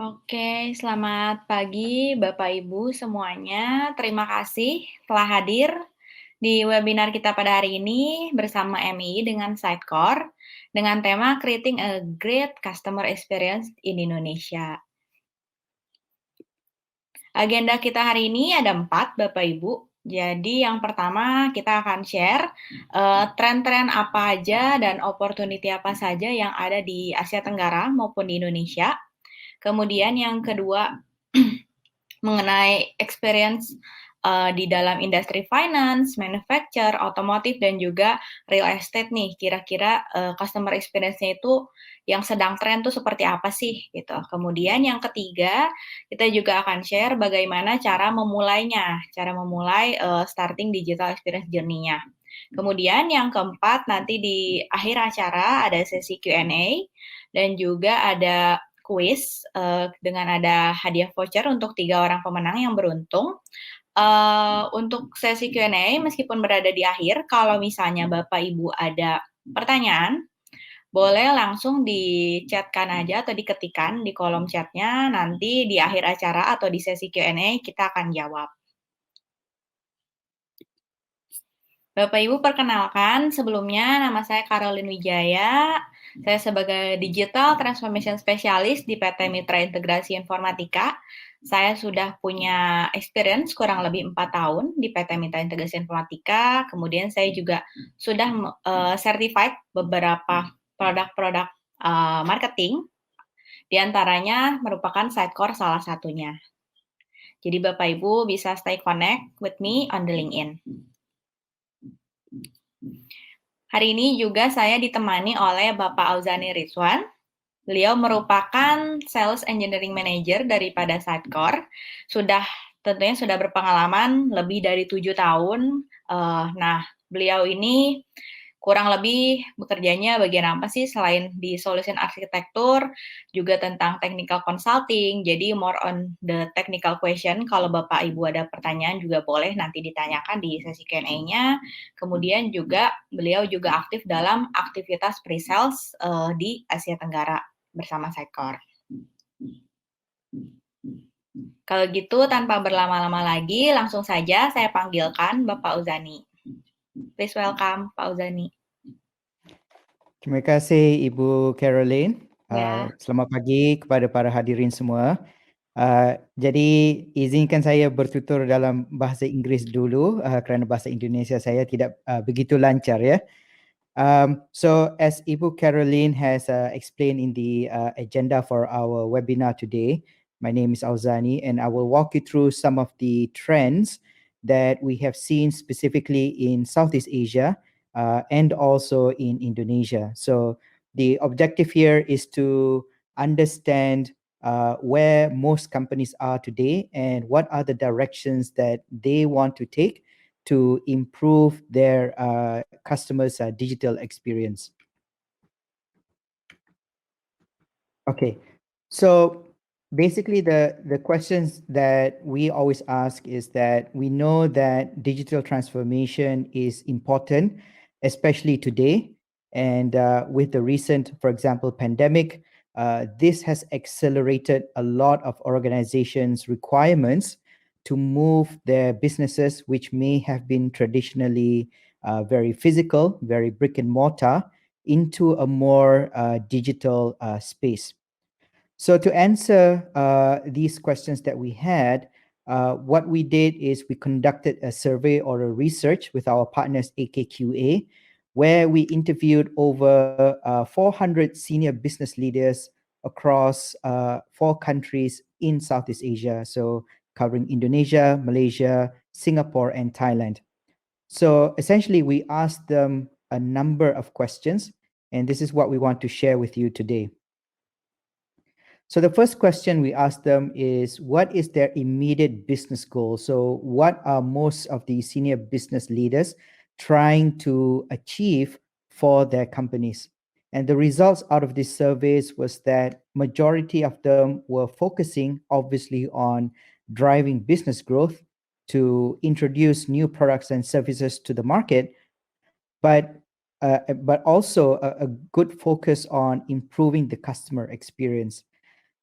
Oke, selamat pagi Bapak Ibu semuanya. Terima kasih telah hadir di webinar kita pada hari ini bersama MI dengan Sitecore dengan tema Creating a Great Customer Experience in Indonesia. Agenda kita hari ini ada 4, Bapak Ibu. Jadi yang pertama kita akan share tren-tren apa aja dan opportunity apa saja yang ada di Asia Tenggara maupun di Indonesia. Kemudian yang kedua mengenai experience di dalam industri finance, manufaktur, otomotif, dan juga real estate nih. Kira-kira customer experience-nya itu yang sedang tren tuh seperti apa sih gitu. Kemudian yang ketiga, kita juga akan share bagaimana cara memulainya, cara memulai starting digital experience journey-nya. Kemudian yang keempat, nanti di akhir acara ada sesi Q&A dan juga ada kuis dengan ada hadiah voucher untuk 3 orang pemenang yang beruntung. Untuk sesi Q&A, meskipun berada di akhir, kalau misalnya Bapak Ibu ada pertanyaan, boleh langsung di-chat-kan aja atau diketikkan di kolom chat-nya, nanti di akhir acara atau di sesi Q&A kita akan jawab. Bapak Ibu perkenalkan, sebelumnya nama saya Caroline Wijaya, saya sebagai Digital Transformation Specialist di PT Mitra Integrasi Informatika. Saya sudah punya experience kurang lebih 4 tahun di PT Mitra Integrasi Informatika, kemudian saya juga sudah certified beberapa produk-produk marketing Di antaranya merupakan sidecar salah satunya. Jadi Bapak Ibu bisa stay connect with me on the LinkedIn. Hari ini juga saya ditemani oleh Bapak Auzani Rizwan. Beliau merupakan Sales Engineering Manager daripada Sidecar. Tentunya sudah berpengalaman lebih dari 7 tahun. Nah, beliau ini kurang lebih bekerjanya bagian apa sih selain di solution arsitektur, juga tentang technical consulting. Jadi more on the technical question. Kalau Bapak Ibu ada pertanyaan juga boleh nanti ditanyakan di sesi Q&A-nya. Kemudian juga beliau juga aktif dalam aktivitas pre-sales di Asia Tenggara bersama Sidecar. Kalau gitu tanpa berlama-lama lagi, langsung saja saya panggilkan Bapak Auzani. Please welcome Pak Auzani. Terima kasih Ibu Caroline. Ya. Selamat pagi kepada para hadirin semua. Jadi izinkan saya bertutur dalam bahasa Inggeris dulu kerana bahasa Indonesia saya tidak begitu lancar ya. So as Ibu Caroline has explained in the agenda for our webinar today, my name is Auzani and I will walk you through some of the trends that we have seen specifically in Southeast Asia and also in Indonesia. So the objective here is to understand where most companies are today and what are the directions that they want to take to improve their customers' digital experience. Okay, so basically the questions that we always ask is that we know that digital transformation is important, especially today. And with the recent, for example, pandemic, this has accelerated a lot of organizations' requirements to move their businesses, which may have been traditionally very physical, very brick and mortar, into a more digital space. So to answer these questions that we had, what we did is we conducted a survey or a research with our partners AKQA, where we interviewed over 400 senior business leaders across 4 countries in Southeast Asia, so covering Indonesia, Malaysia, Singapore, and Thailand. So essentially, we asked them a number of questions, and this is what we want to share with you today. So the first question we asked them is, what is their immediate business goal? So what are most of the senior business leaders trying to achieve for their companies? And the results out of these surveys was that majority of them were focusing obviously on driving business growth, to introduce new products and services to the market, but also a good focus on improving the customer experience.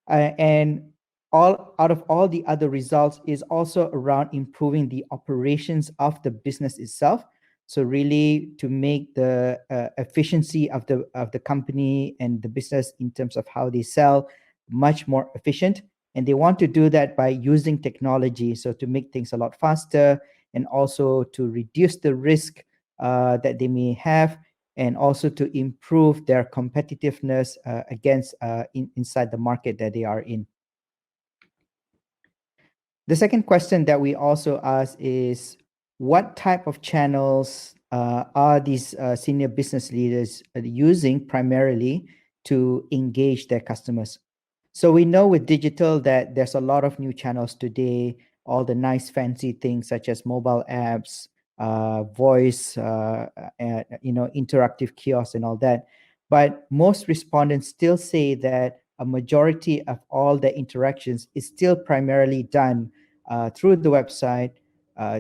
And out of all the other results is also around improving the operations of the business itself. So really to make the efficiency of the company and the business in terms of how they sell much more efficient. And they want to do that by using technology, so to make things a lot faster and also to reduce the risk that they may have, and also to improve their competitiveness against inside the market that they are in. The second question that we also ask is, what type of channels are these senior business leaders using primarily to engage their customers? So we know with digital that there's a lot of new channels today, all the nice fancy things such as mobile apps, voice, interactive kiosks and all that. But most respondents still say that a majority of all the interactions is still primarily done through the website,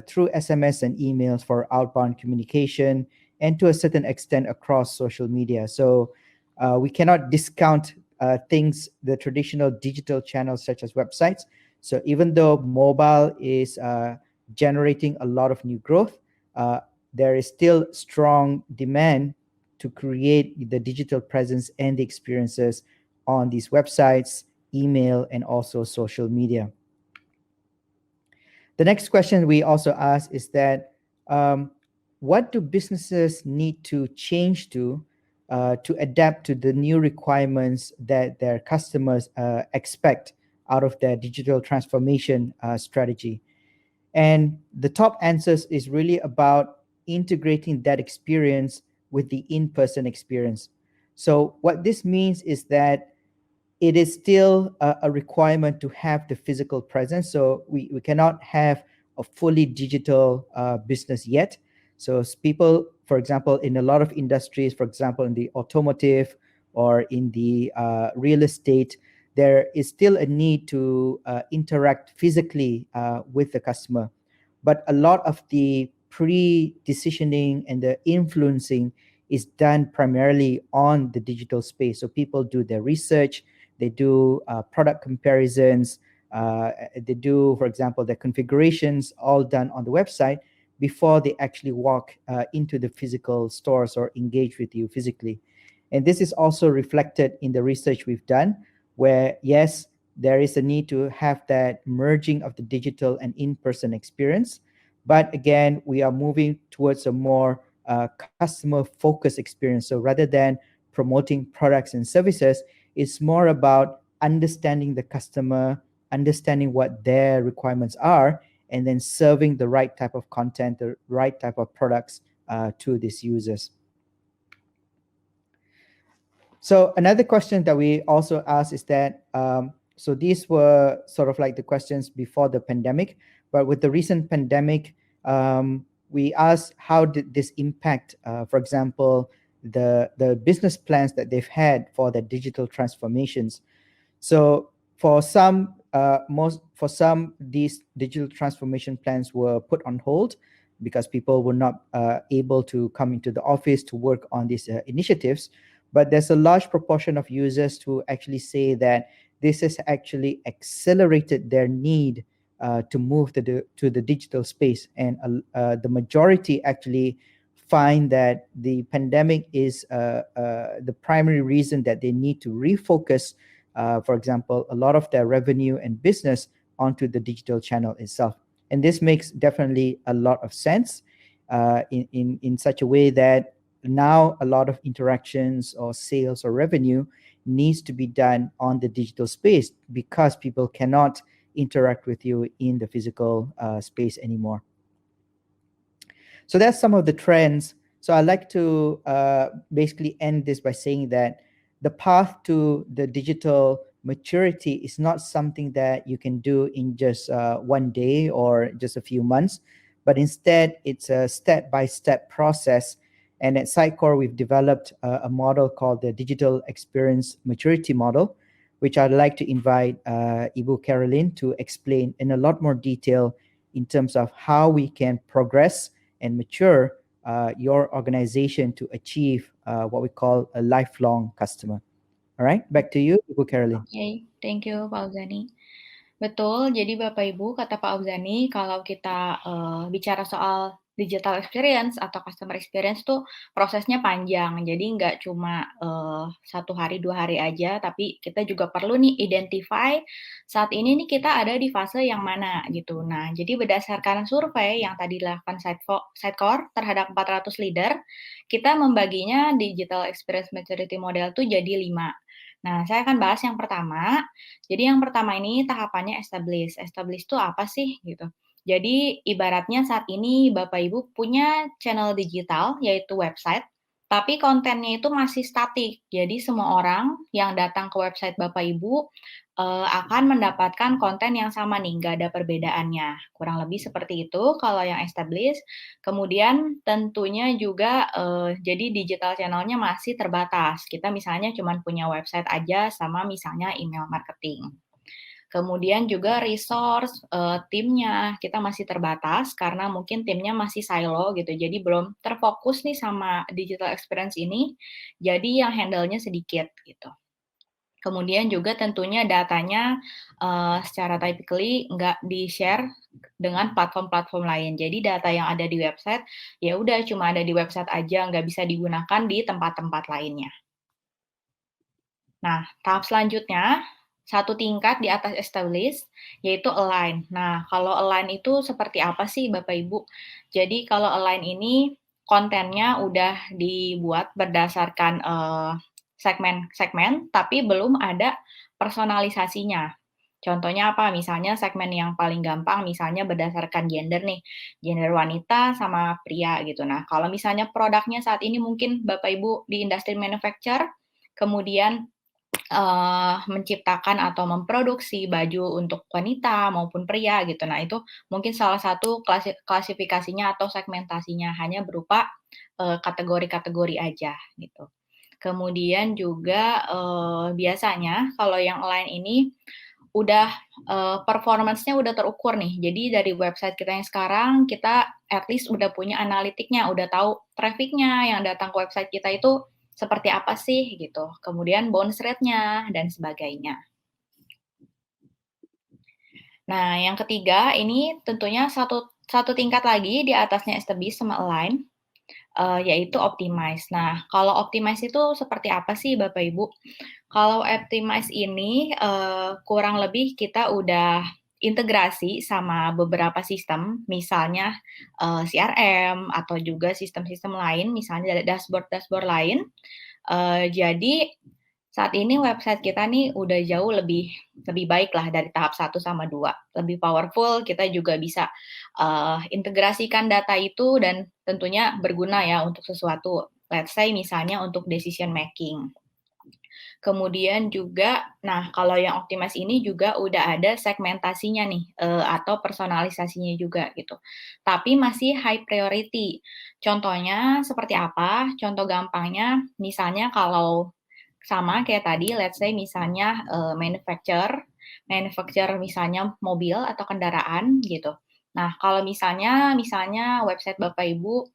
through SMS and emails for outbound communication, and to a certain extent across social media. So we cannot discount the traditional digital channels such as websites. So even though mobile is generating a lot of new growth, there is still strong demand to create the digital presence and the experiences on these websites, email, and also social media. The next question we also ask is that what do businesses need to change to to adapt to the new requirements that their customers expect out of their digital transformation strategy. And the top answers is really about integrating that experience with the in-person experience. So what this means is that it is still a requirement to have the physical presence. So we cannot have a fully digital business yet. So people, for example, in a lot of industries, for example, in the automotive or in the real estate, there is still a need to interact physically with the customer. But a lot of the pre-decisioning and the influencing is done primarily on the digital space. So people do their research, they do product comparisons, they do, for example, their configurations all done on the website before they actually walk into the physical stores or engage with you physically. And this is also reflected in the research we've done, where yes, there is a need to have that merging of the digital and in-person experience. But again, we are moving towards a more customer-focused experience. So rather than promoting products and services, it's more about understanding the customer, understanding what their requirements are, and then serving the right type of content, the right type of products to these users. So another question that we also asked is that, so these were sort of like the questions before the pandemic, but with the recent pandemic, we asked how did this impact, for example, the business plans that they've had for the digital transformations. So for some, these digital transformation plans were put on hold because people were not able to come into the office to work on these initiatives. But there's a large proportion of users who actually say that this has actually accelerated their need to move to the digital space. And the majority actually find that the pandemic is the primary reason that they need to refocus, for example, a lot of their revenue and business onto the digital channel itself. And this makes definitely a lot of sense in such a way that now a lot of interactions or sales or revenue needs to be done on the digital space because people cannot interact with you in the physical space anymore. So that's some of the trends. So I'd like to basically end this by saying that the path to the digital maturity is not something that you can do in just one day or just a few months, but instead it's a step-by-step process. And at Sitecore, we've developed a model called the Digital Experience Maturity Model, which I'd like to invite Ibu Caroline to explain in a lot more detail in terms of how we can progress and mature your organization to achieve what we call a lifelong customer. All right, back to you, Ibu Caroline. Okay, thank you Pak Uzani. Betul, jadi Bapak Ibu, kata Pak Uzani, kalau kita bicara soal digital experience atau customer experience tuh prosesnya panjang. Jadi nggak cuma 1 hari, 2 hari aja, tapi kita juga perlu nih identify saat ini nih kita ada di fase yang mana gitu. Nah, jadi berdasarkan survei yang tadi dilakukan Sitecore terhadap 400 leader, kita membaginya digital experience maturity model tuh jadi 5. Nah, saya akan bahas yang pertama. Jadi yang pertama ini tahapannya establish. Establish itu apa sih gitu. Jadi ibaratnya saat ini Bapak Ibu punya channel digital yaitu website, tapi kontennya itu masih statik. Jadi semua orang yang datang ke website Bapak Ibu akan mendapatkan konten yang sama nih, nggak ada perbedaannya. Kurang lebih seperti itu kalau yang establish. Kemudian tentunya juga jadi digital channel-nya masih terbatas. Kita misalnya cuma punya website aja sama misalnya email marketing. Kemudian juga resource timnya kita masih terbatas karena mungkin timnya masih silo gitu. Jadi belum terfokus nih sama digital experience ini. Jadi yang handle-nya sedikit gitu. Kemudian juga tentunya datanya secara typically nggak di-share dengan platform-platform lain. Jadi data yang ada di website, ya udah cuma ada di website aja, nggak bisa digunakan di tempat-tempat lainnya. Nah, tahap selanjutnya, satu tingkat di atas establish, yaitu align. Nah, kalau align itu seperti apa sih Bapak Ibu? Jadi kalau align ini kontennya udah dibuat berdasarkan segmen-segmen, tapi belum ada personalisasinya. Contohnya apa? Misalnya segmen yang paling gampang, misalnya berdasarkan gender nih, gender wanita sama pria gitu. Nah, kalau misalnya produknya saat ini mungkin Bapak Ibu di industri manufacture, kemudian menciptakan atau memproduksi baju untuk wanita maupun pria gitu. Nah, itu mungkin salah satu klasifikasinya atau segmentasinya hanya berupa kategori-kategori aja gitu. Kemudian juga biasanya kalau yang lain ini udah performance-nya udah terukur nih. Jadi dari website kita yang sekarang, kita at least udah punya analitiknya, udah tahu traffic-nya yang datang ke website kita itu seperti apa sih gitu. Kemudian bounce rate-nya dan sebagainya. Nah, yang ketiga ini tentunya satu tingkat lagi di atasnya establish sama align, yaitu optimize. Nah, kalau optimize itu seperti apa sih Bapak Ibu? Kalau optimize ini, kurang lebih kita udah integrasi sama beberapa sistem, misalnya, CRM atau juga sistem-sistem lain, misalnya dari dashboard-dashboard lain. Jadi saat ini website kita nih udah jauh lebih lebih baik lah dari tahap 1 sama 2, lebih powerful, kita juga bisa, integrasikan data itu dan tentunya berguna ya untuk sesuatu. Let's say misalnya untuk decision making. Kemudian juga, nah kalau yang optimize ini juga udah ada segmentasinya nih, atau personalisasinya juga gitu. Tapi masih high priority. Contohnya seperti apa? Contoh gampangnya misalnya kalau sama kayak tadi, let's say misalnya, manufacture misalnya mobil atau kendaraan gitu. Nah, kalau misalnya website Bapak Ibu,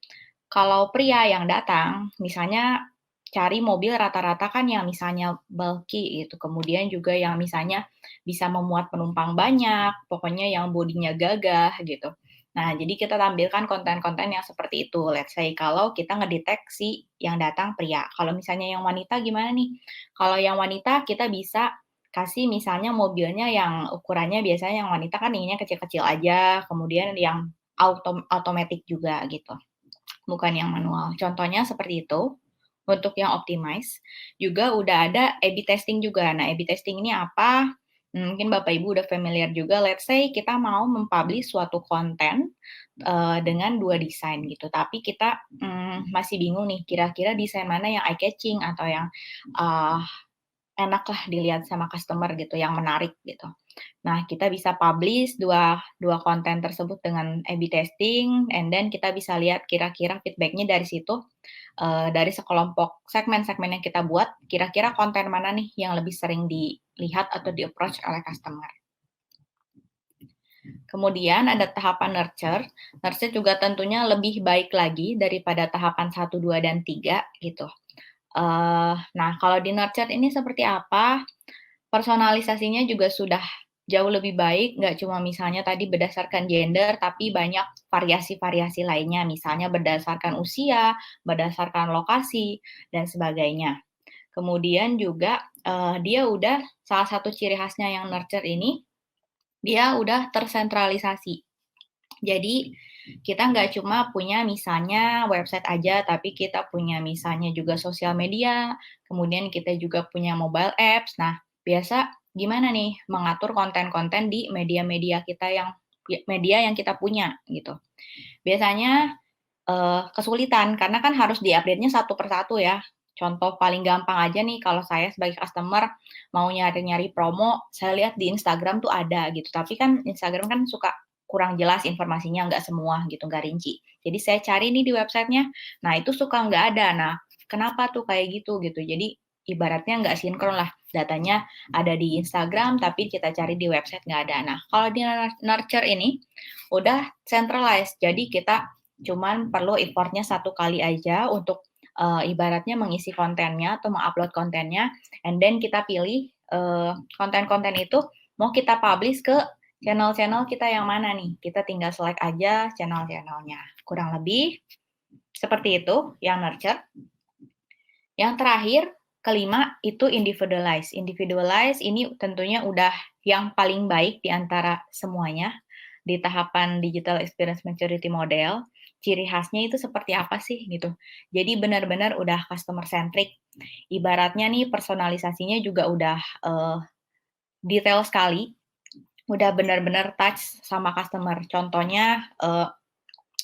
kalau pria yang datang, misalnya cari mobil rata-rata kan yang misalnya bulky gitu, kemudian juga yang misalnya bisa memuat penumpang banyak, pokoknya yang bodinya gagah gitu. Nah, jadi kita tampilkan konten-konten yang seperti itu. Let's say kalau kita ngedeteksi yang datang pria. Kalau misalnya yang wanita gimana nih? Kalau yang wanita kita bisa kasih misalnya mobilnya yang ukurannya biasanya yang wanita kan inginnya kecil-kecil aja, kemudian yang automatic juga gitu, bukan yang manual. Contohnya seperti itu. Untuk yang optimize, juga udah ada A/B testing juga. Nah, A/B testing ini apa? Mungkin Bapak Ibu udah familiar juga, let's say kita mau mempublish suatu konten, dengan 2 desain gitu, tapi kita, masih bingung nih kira-kira desain mana yang eye catching atau yang, eee, enak lah dilihat sama customer gitu, yang menarik gitu. Nah, kita bisa publish dua konten tersebut dengan A/B testing, and then kita bisa lihat kira-kira feedback-nya dari situ, dari sekelompok segmen-segmen yang kita buat, kira-kira konten mana nih yang lebih sering dilihat atau di-approach oleh customer. Kemudian ada tahapan nurture. Nurture juga tentunya lebih baik lagi daripada tahapan 1, 2, dan 3 gitu. Nah, kalau di nurture ini seperti apa? Personalisasinya juga sudah jauh lebih baik, nggak cuma misalnya tadi berdasarkan gender, tapi banyak variasi-variasi lainnya, misalnya berdasarkan usia, berdasarkan lokasi, dan sebagainya. Kemudian juga, dia udah salah satu ciri khasnya yang nurture ini, dia udah tersentralisasi. Jadi, kita nggak cuma punya misalnya website aja, tapi kita punya misalnya juga sosial media, kemudian kita juga punya mobile apps. Nah, biasa gimana nih mengatur konten-konten di media-media kita media yang kita punya gitu. Biasanya, kesulitan karena kan harus di-update-nya satu per satu ya. Contoh paling gampang aja nih kalau saya sebagai customer mau nyari-nyari promo, saya lihat di Instagram tuh ada gitu, tapi kan Instagram kan suka kurang jelas informasinya, nggak semua gitu, nggak rinci. Jadi saya cari nih di websitenya, nah itu suka nggak ada. Nah, kenapa tuh kayak gitu, gitu. Jadi ibaratnya nggak sinkron lah, datanya ada di Instagram tapi kita cari di website nggak ada. Nah, kalau di Nurture ini udah centralized, jadi kita cuman perlu importnya satu kali aja untuk ibaratnya mengisi kontennya atau mengupload kontennya, and then kita pilih konten-konten itu mau kita publish ke channel-channel kita yang mana nih. Kita tinggal select aja channel-channelnya. Kurang lebih seperti itu yang nurture. Yang terakhir, kelima itu individualize. Individualize ini tentunya udah yang paling baik di antara semuanya di tahapan digital experience maturity model. ciri khasnya itu seperti apa sih gitu. Jadi benar-benar udah customer centric. Ibaratnya nih personalisasinya juga udah detail sekali, udah benar-benar touch sama customer. Contohnya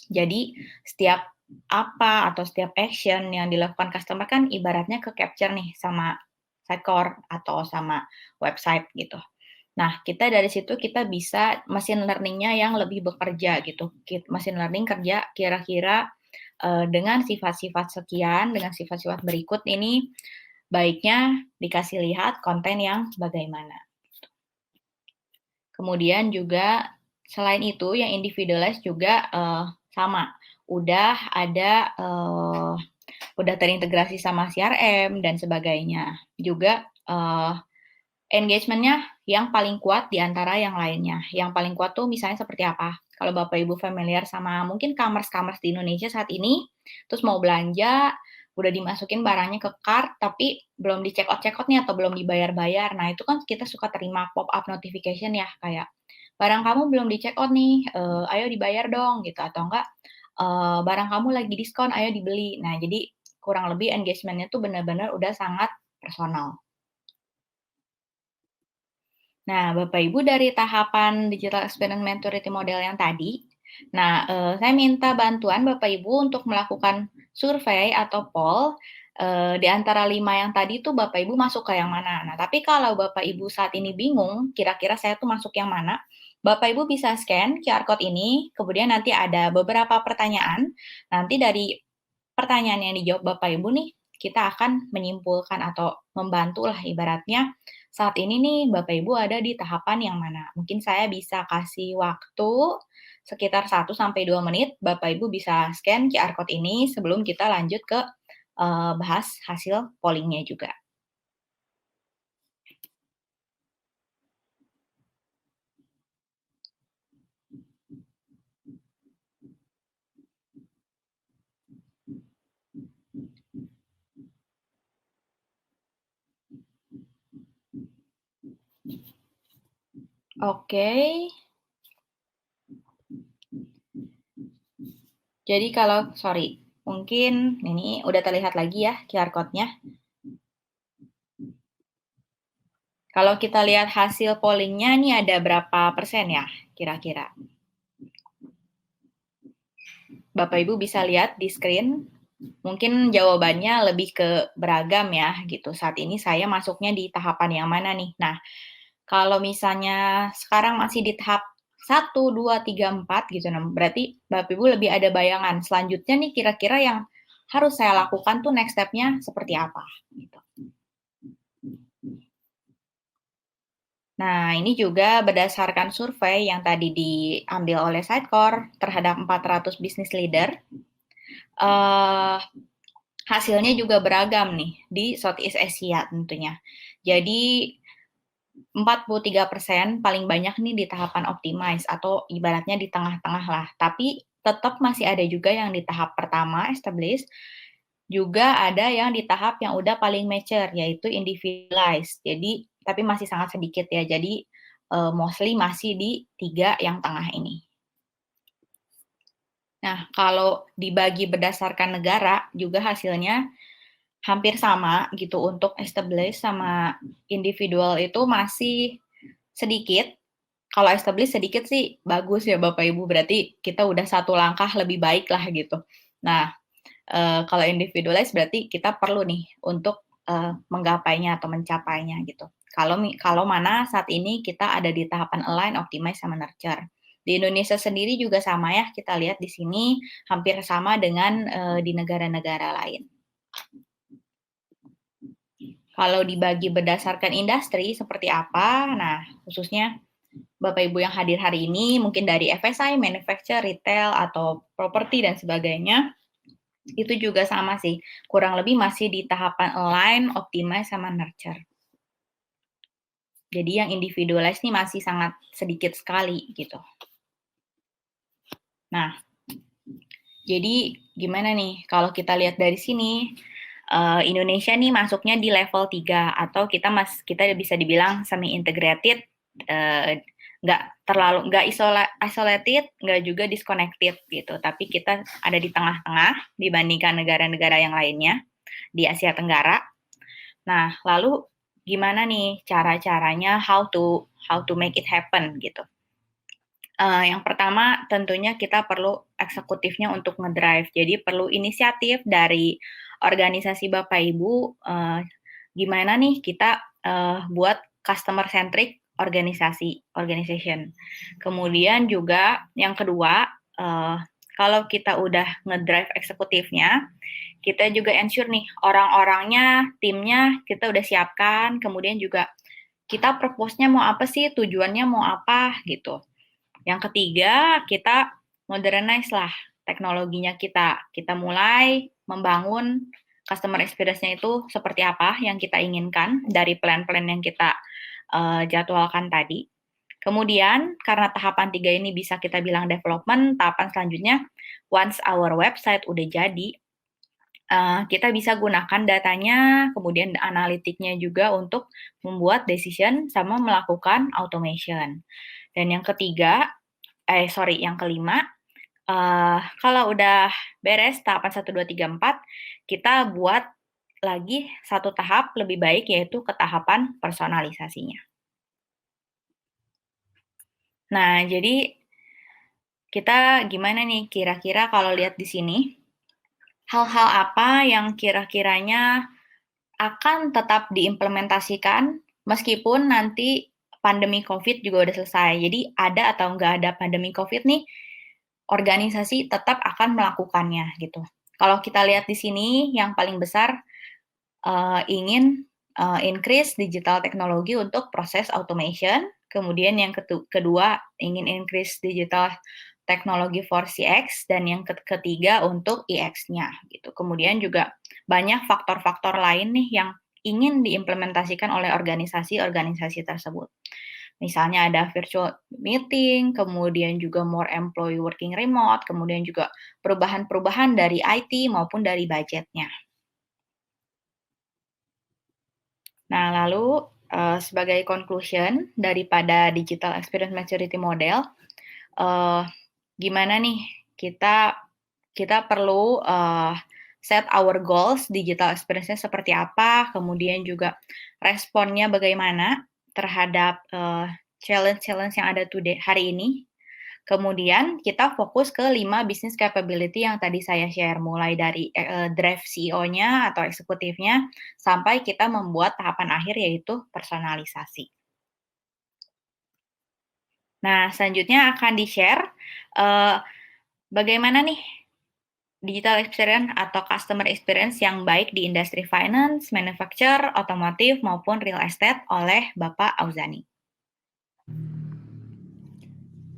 jadi setiap apa atau setiap action yang dilakukan customer kan ibaratnya ke-capture nih sama Sitecore atau sama website gitu. Nah, kita dari situ kita bisa machine learning-nya yang lebih bekerja gitu. Machine learning kerja kira-kira, dengan sifat-sifat sekian, dengan sifat-sifat berikut ini, baiknya dikasih lihat konten yang bagaimana. Kemudian juga selain itu yang individualized juga, sama, udah ada, udah terintegrasi sama CRM dan sebagainya. Juga, engagement-nya yang paling kuat di antara yang lainnya. Yang paling kuat tuh misalnya seperti apa? Kalau Bapak Ibu familiar sama mungkin commerce-commerce di Indonesia saat ini, terus mau belanja, udah dimasukin barangnya ke cart, tapi belum di-check out nih atau belum dibayar-bayar. Nah, itu kan kita suka terima pop-up notification ya, kayak, "Barang kamu belum di-check out nih, ayo dibayar dong," gitu, atau enggak, "Barang kamu lagi diskon, ayo dibeli." Nah, jadi kurang lebih engagement-nya tuh benar-benar udah sangat personal. Nah, Bapak Ibu dari tahapan digital experience maturity model yang tadi, nah, saya minta bantuan Bapak Ibu untuk melakukan survei atau poll, di antara 5 yang tadi tuh Bapak Ibu masuk ke yang mana. Nah, tapi kalau Bapak Ibu saat ini bingung, kira-kira saya tuh masuk yang mana, Bapak Ibu bisa scan QR code ini, kemudian nanti ada beberapa pertanyaan, nanti dari pertanyaan yang dijawab Bapak Ibu nih, kita akan menyimpulkan atau membantulah ibaratnya, saat ini nih Bapak Ibu ada di tahapan yang mana. Mungkin saya bisa kasih waktu sekitar 1 sampai 2 menit, Bapak Ibu bisa scan QR code ini sebelum kita lanjut ke, bahas hasil polling-nya juga. Oke, jadi kalau sorry, mungkin ini udah terlihat lagi ya QR code-nya. Kalau kita lihat hasil polling-nya nih ada berapa persen ya kira-kira? Bapak Ibu bisa lihat di screen, mungkin jawabannya lebih ke beragam ya gitu. Saat ini saya masuknya di tahapan yang mana nih? Nah, kalau misalnya sekarang masih di tahap 1, 2, 3, 4 gitu, nah berarti Bapak Ibu lebih ada bayangan selanjutnya nih kira-kira yang harus saya lakukan tuh next step-nya seperti apa gitu. Nah, ini juga berdasarkan survei yang tadi diambil oleh Sitecore terhadap 400 business leader. Hasilnya juga beragam nih di Southeast Asia tentunya. Jadi 43% paling banyak nih di tahapan optimize atau ibaratnya di tengah-tengah lah. Tapi tetap masih ada juga yang di tahap pertama establish, juga ada yang di tahap yang udah paling mature yaitu individualize. Jadi tapi masih sangat sedikit ya. Jadi mostly masih di 3 yang tengah ini. Nah, kalau dibagi berdasarkan negara juga hasilnya hampir sama gitu untuk established sama individual itu masih sedikit. Kalau established sedikit sih bagus ya Bapak Ibu, berarti kita udah satu langkah lebih baik lah gitu. Nah, kalau individualized berarti kita perlu nih untuk, menggapainya atau mencapainya gitu. Kalau mana saat ini kita ada di tahapan align, optimize, sama nurture. Di Indonesia sendiri juga sama ya, kita lihat di sini hampir sama dengan, di negara-negara lain. Kalau dibagi berdasarkan industri seperti apa? Nah, khususnya Bapak Ibu yang hadir hari ini mungkin dari FSI, manufacture, retail, atau properti dan sebagainya, itu juga sama sih, kurang lebih masih di tahapan align, optimize, sama nurture. Jadi yang individualize nih masih sangat sedikit sekali gitu. Nah, jadi gimana nih kalau kita lihat dari sini, Indonesia nih masuknya di level 3 atau kita bisa dibilang semi integrated, nggak isolated, nggak juga disconnected gitu. Tapi kita ada di tengah-tengah dibandingkan negara-negara yang lainnya di Asia Tenggara. Nah, lalu gimana nih cara-caranya how to make it happen gitu. Yang pertama tentunya kita perlu eksekutifnya untuk ngedrive. Jadi perlu inisiatif dari organisasi Bapak Ibu, gimana nih kita buat customer centric organization. Kemudian juga yang kedua, kalau kita udah ngedrive eksekutifnya, kita juga ensure nih orang-orangnya, timnya kita udah siapkan. Kemudian juga kita propose-nya mau apa sih, tujuannya mau apa gitu. Yang ketiga, kita modernize lah teknologinya kita. Kita mulai membangun customer experience-nya itu seperti apa yang kita inginkan dari plan-plan yang kita jadwalkan tadi. Kemudian, karena tahapan 3 ini bisa kita bilang development, tahapan selanjutnya, once our website udah jadi, kita bisa gunakan datanya, kemudian analitiknya juga untuk membuat decision sama melakukan automation. Dan yang kelima, kalau udah beres tahapan 1, 2, 3, 4, kita buat lagi satu tahap lebih baik, yaitu ke tahapan personalisasinya. Nah, jadi kita gimana nih kira-kira kalau lihat di sini, hal-hal apa yang kira-kiranya akan tetap diimplementasikan meskipun nanti pandemi COVID juga udah selesai. Jadi ada atau nggak ada pandemi COVID nih, organisasi tetap akan melakukannya gitu. Kalau kita lihat di sini, yang paling besar ingin increase digital teknologi untuk proses automation. Kemudian yang kedua ingin increase digital teknologi for CX, dan yang ketiga untuk EX-nya gitu. Kemudian juga banyak faktor-faktor lain nih yang ingin diimplementasikan oleh organisasi-organisasi tersebut. Misalnya ada virtual meeting, kemudian juga more employee working remote, kemudian juga perubahan-perubahan dari IT maupun dari budgetnya. Nah, lalu sebagai conclusion daripada digital experience maturity model, gimana nih kita perlu set our goals, digital experience-nya seperti apa, kemudian juga responnya bagaimana terhadap challenge-challenge yang ada hari ini. Kemudian kita fokus ke 5 business capability yang tadi saya share, mulai dari drive CEO-nya atau eksekutifnya, sampai kita membuat tahapan akhir yaitu personalisasi. Nah, selanjutnya akan di-share bagaimana nih digital experience atau customer experience yang baik di industri finance, manufaktur, otomotif, maupun real estate oleh Bapak Auzani.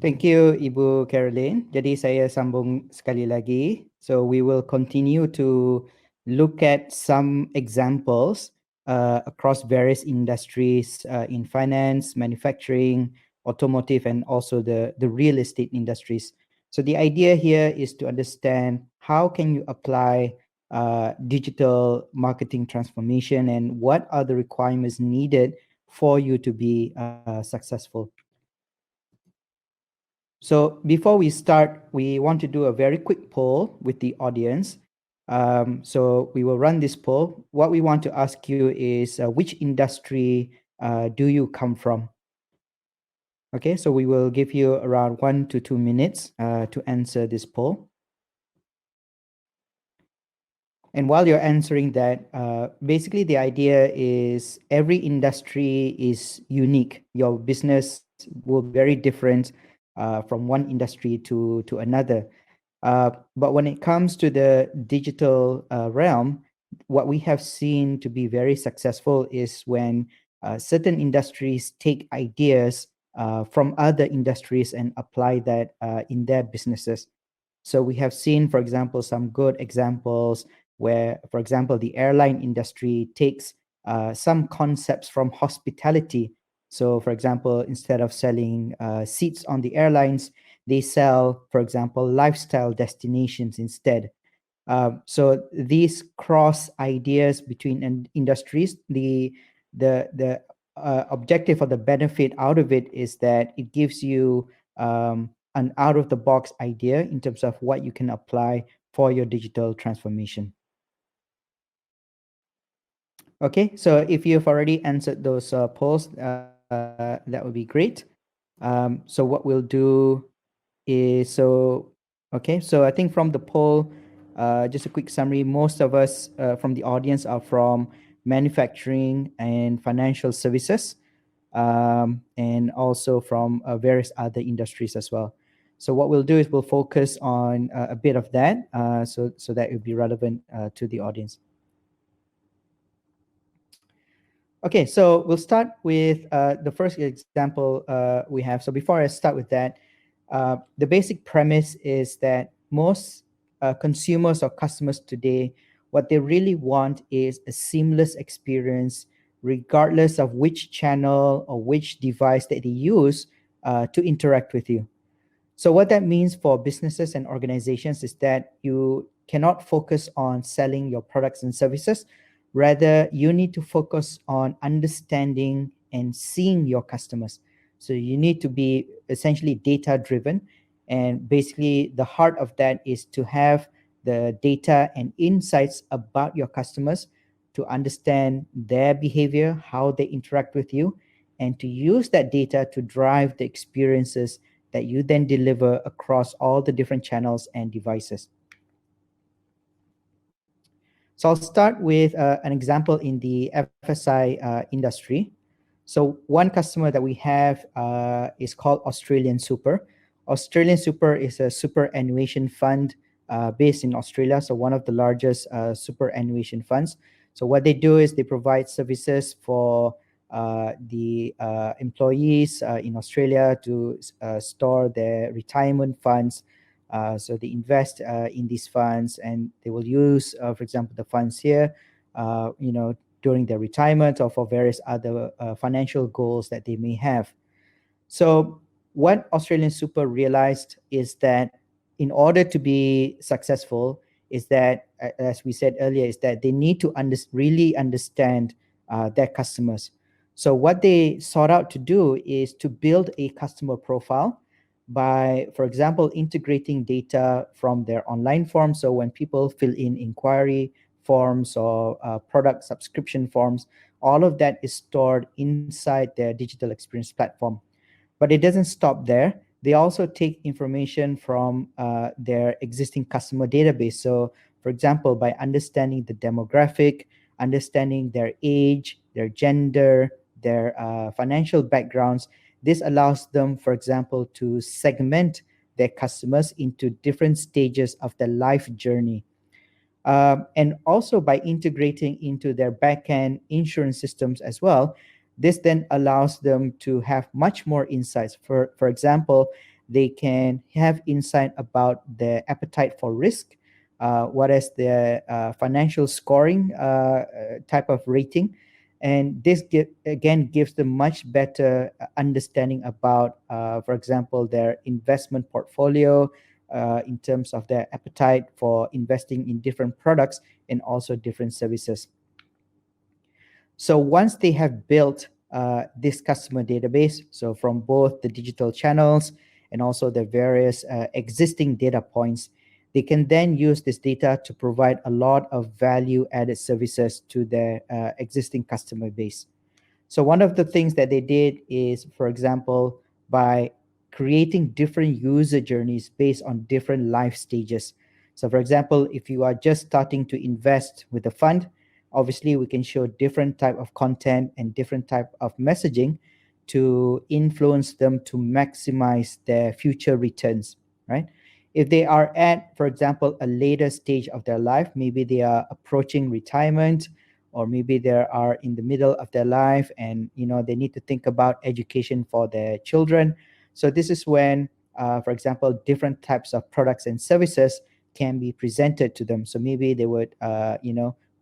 Thank you, Ibu Caroline. Jadi saya sambung sekali lagi. So we will continue to look at some examples across various industries in finance, manufacturing, automotive, and also the real estate industries. So the idea here is to understand how can you apply digital marketing transformation and what are the requirements needed for you to be successful. So before we start, we want to do a very quick poll with the audience. So we will run this poll. What we want to ask you is which industry do you come from? Okay, so we will give you around 1 to 2 minutes to answer this poll. And while you're answering that, basically the idea is every industry is unique. Your business will be very different from one industry to another. But when it comes to the digital realm, what we have seen to be very successful is when certain industries take ideas from other industries and apply that in their businesses. So we have seen, for example, some good examples where, for example, the airline industry takes some concepts from hospitality. So, for example, instead of selling seats on the airlines, they sell, for example, lifestyle destinations instead. So these cross ideas between industries, the objective or the benefit out of it is that it gives you an out of the box idea in terms of what you can apply for your digital transformation. Okay, so if you've already answered those polls, that would be great. So what we'll do is, okay, so I think from the poll, just a quick summary, most of us from the audience are from manufacturing and financial services, and also from various other industries as well. So what we'll do is we'll focus on a bit of that, so that it will be relevant to the audience. Okay, so we'll start with the first example we have. So before I start with that, the basic premise is that most consumers or customers today, what they really want is a seamless experience, regardless of which channel or which device that they use to interact with you. So what that means for businesses and organizations is that you cannot focus on selling your products and services. Rather, you need to focus on understanding and seeing your customers. So you need to be essentially data driven. And basically, the heart of that is to have the data and insights about your customers to understand their behavior, how they interact with you, and to use that data to drive the experiences that you then deliver across all the different channels and devices. So I'll start with an example in the FSI industry. So one customer that we have is called Australian Super. Australian Super is a superannuation fund based in Australia, so one of the largest superannuation funds. So what they do is they provide services for the employees in Australia to store their retirement funds. So they invest in these funds, and they will use, for example, the funds here, during their retirement or for various other financial goals that they may have. So what Australian Super realized is that in order to be successful, is that, as we said earlier, is that they need to really understand their customers. So what they sought out to do is to build a customer profile by, for example, integrating data from their online forms. So when people fill in inquiry forms or product subscription forms, all of that is stored inside their digital experience platform. But it doesn't stop there. They also take information from their existing customer database. So, for example, by understanding the demographic, understanding their age, their gender, their financial backgrounds, this allows them, for example, to segment their customers into different stages of their life journey. And also by integrating into their backend insurance systems as well, this then allows them to have much more insights. For example, they can have insight about their appetite for risk, what is their financial scoring type of rating. And this again gives them much better understanding about, for example, their investment portfolio, in terms of their appetite for investing in different products and also different services. So once they have built this customer database, so from both the digital channels and also the various existing data points, they can then use this data to provide a lot of value added services to their existing customer base. So one of the things that they did is, for example, by creating different user journeys based on different life stages. So for example, if you are just starting to invest with a fund, obviously we can show different type of content and different type of messaging to influence them to maximize their future returns, right? If they are at, for example, a later stage of their life, maybe they are approaching retirement, or maybe they are in the middle of their life and they need to think about education for their children. So this is when, for example, different types of products and services can be presented to them. So maybe they would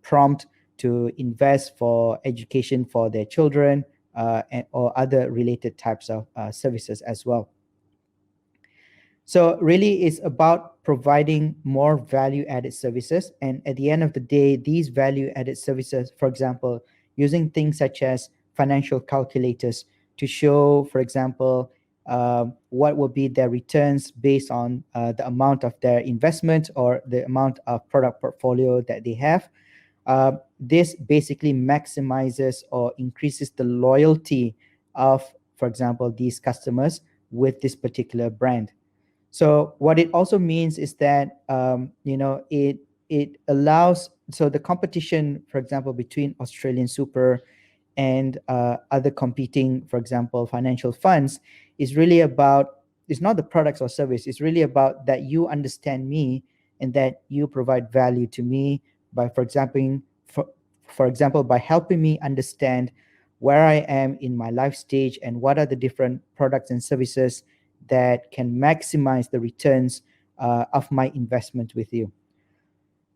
prompt to invest for education for their children, or other related types of services as well. So really it's about providing more value added services. And at the end of the day, these value added services, for example, using things such as financial calculators to show, for example, what will be their returns based on the amount of their investment or the amount of product portfolio that they have. This basically maximizes or increases the loyalty of, for example, these customers with this particular brand. So what it also means is that it allows, so the competition, for example, between Australian Super and other competing, for example, financial funds, is really about, it's not the products or service, it's really about that you understand me and that you provide value to me by, for example, by helping me understand where I am in my life stage and what are the different products and services that can maximize the returns of my investment with you.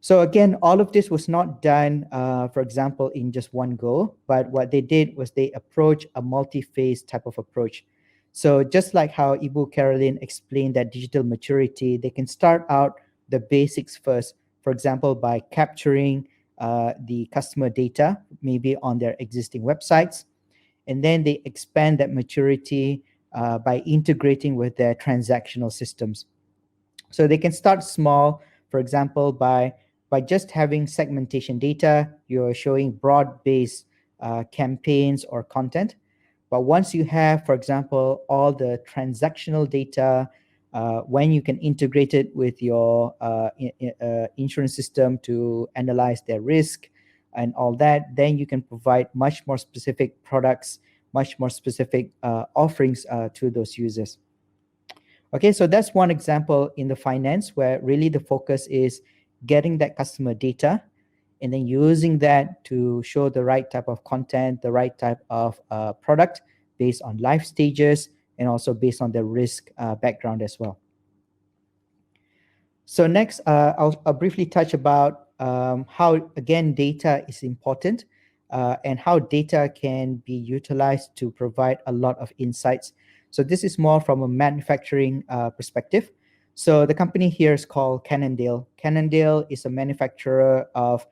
So again, all of this was not done, for example, in just one go, but what they did was they approached a multi-phase type of approach. So just like how Ibu Caroline explained that digital maturity, they can start out the basics first, for example, by capturing the customer data, maybe on their existing websites, and then they expand that maturity by integrating with their transactional systems. So they can start small, for example, by just having segmentation data, you're showing broad-based campaigns or content. But once you have, for example, all the transactional data, when you can integrate it with your insurance system to analyze their risk and all that, then you can provide much more specific products, much more specific offerings to those users. Okay, so that's one example in the finance where really the focus is getting that customer data and then using that to show the right type of content, the right type of product based on life stages and also based on the risk background as well. So next, I'll briefly touch about how, again, data is important and how data can be utilized to provide a lot of insights. So this is more from a manufacturing perspective. So the company here is called Cannondale. Cannondale is a manufacturer of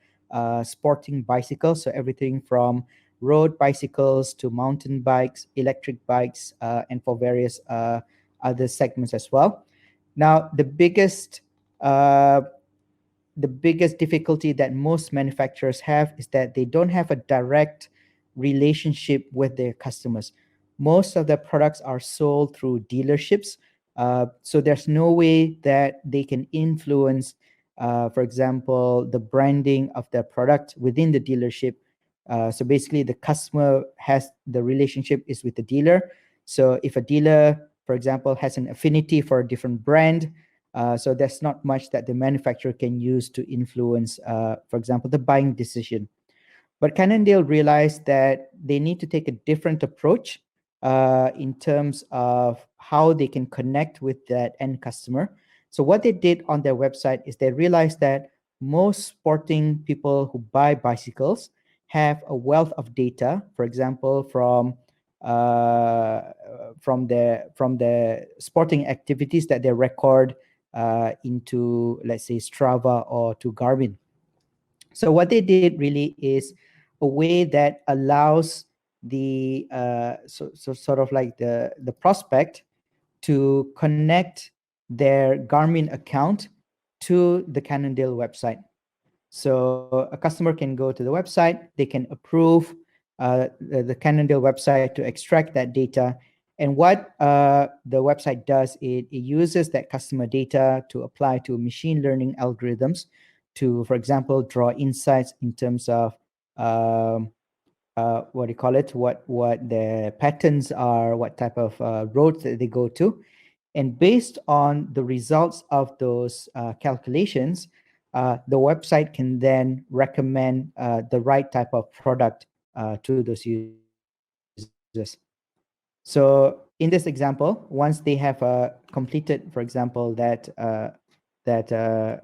sporting bicycles, so everything from road bicycles to mountain bikes, electric bikes, and for various other segments as well. Now, the biggest difficulty that most manufacturers have is that they don't have a direct relationship with their customers. Most of their products are sold through dealerships. So there's no way that they can influence, for example, the branding of their product within the dealership. So basically the customer has the relationship is with the dealer. So if a dealer, for example, has an affinity for a different brand, so there's not much that the manufacturer can use to influence, for example, the buying decision. But Cannondale realized that they need to take a different approach in terms of how they can connect with that end customer. So what they did on their website is they realized that most sporting people who buy bicycles have a wealth of data, for example, from the sporting activities that they record into, let's say, Strava or to Garmin. So what they did really is a way that allows the sort of like the prospect to connect their Garmin account to the Cannondale website. So a customer can go to the website, they can approve the Cannondale website to extract that data. And what the website does, it uses that customer data to apply to machine learning algorithms to, for example, draw insights in terms of what do you call it, what the patterns are, what type of roads that they go to. And based on the results of those calculations, the website can then recommend the right type of product to those users. So in this example, once they have completed, for example, what do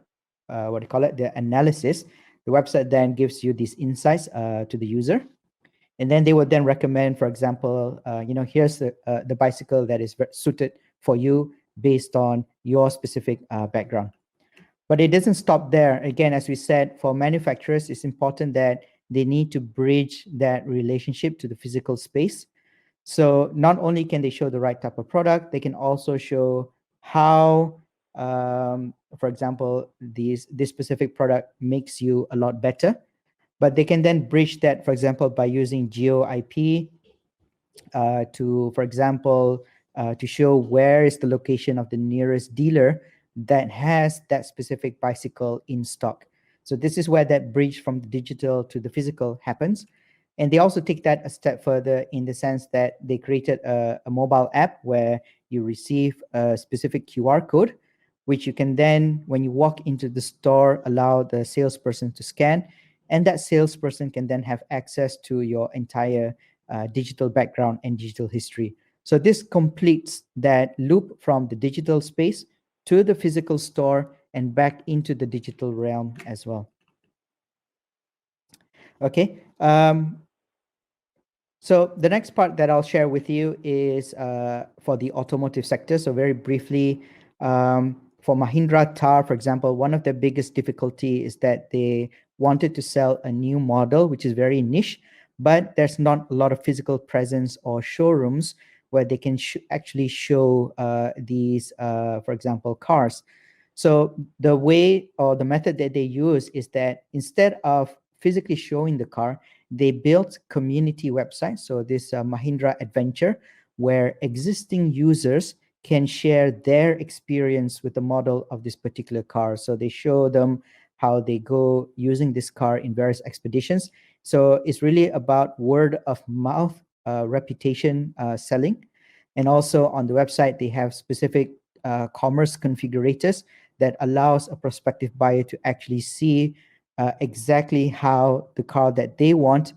you call it, the analysis, the website then gives you these insights to the user. And then they would then recommend, for example, here's the bicycle that is suited for you based on your specific background. But it doesn't stop there. Again, as we said, for manufacturers, it's important that they need to bridge that relationship to the physical space. So not only can they show the right type of product, they can also show how, for example, this specific product makes you a lot better. But they can then bridge that, for example, by using geo IP to, for example, to show where is the location of the nearest dealer that has that specific bicycle in stock. So this is where that bridge from the digital to the physical happens. And they also take that a step further in the sense that they created a mobile app where you receive a specific QR code, which you can then, when you walk into the store, allow the salesperson to scan. And that salesperson can then have access to your entire digital background and digital history. So this completes that loop from the digital space to the physical store and back into the digital realm as well. Okay. So the next part that I'll share with you is for the automotive sector. So very briefly, for Mahindra Thar, for example, one of the biggest difficulty is that they wanted to sell a new model, which is very niche, but there's not a lot of physical presence or showrooms where they can actually show these, for example, cars. So the way or the method that they use is that instead of physically showing the car, they built community websites. So this Mahindra Adventure, where existing users can share their experience with the model of this particular car. So they show them how they go using this car in various expeditions. So it's really about word of mouth reputation selling. And also on the website, they have specific commerce configurators that allows a prospective buyer to actually see exactly how the car that they want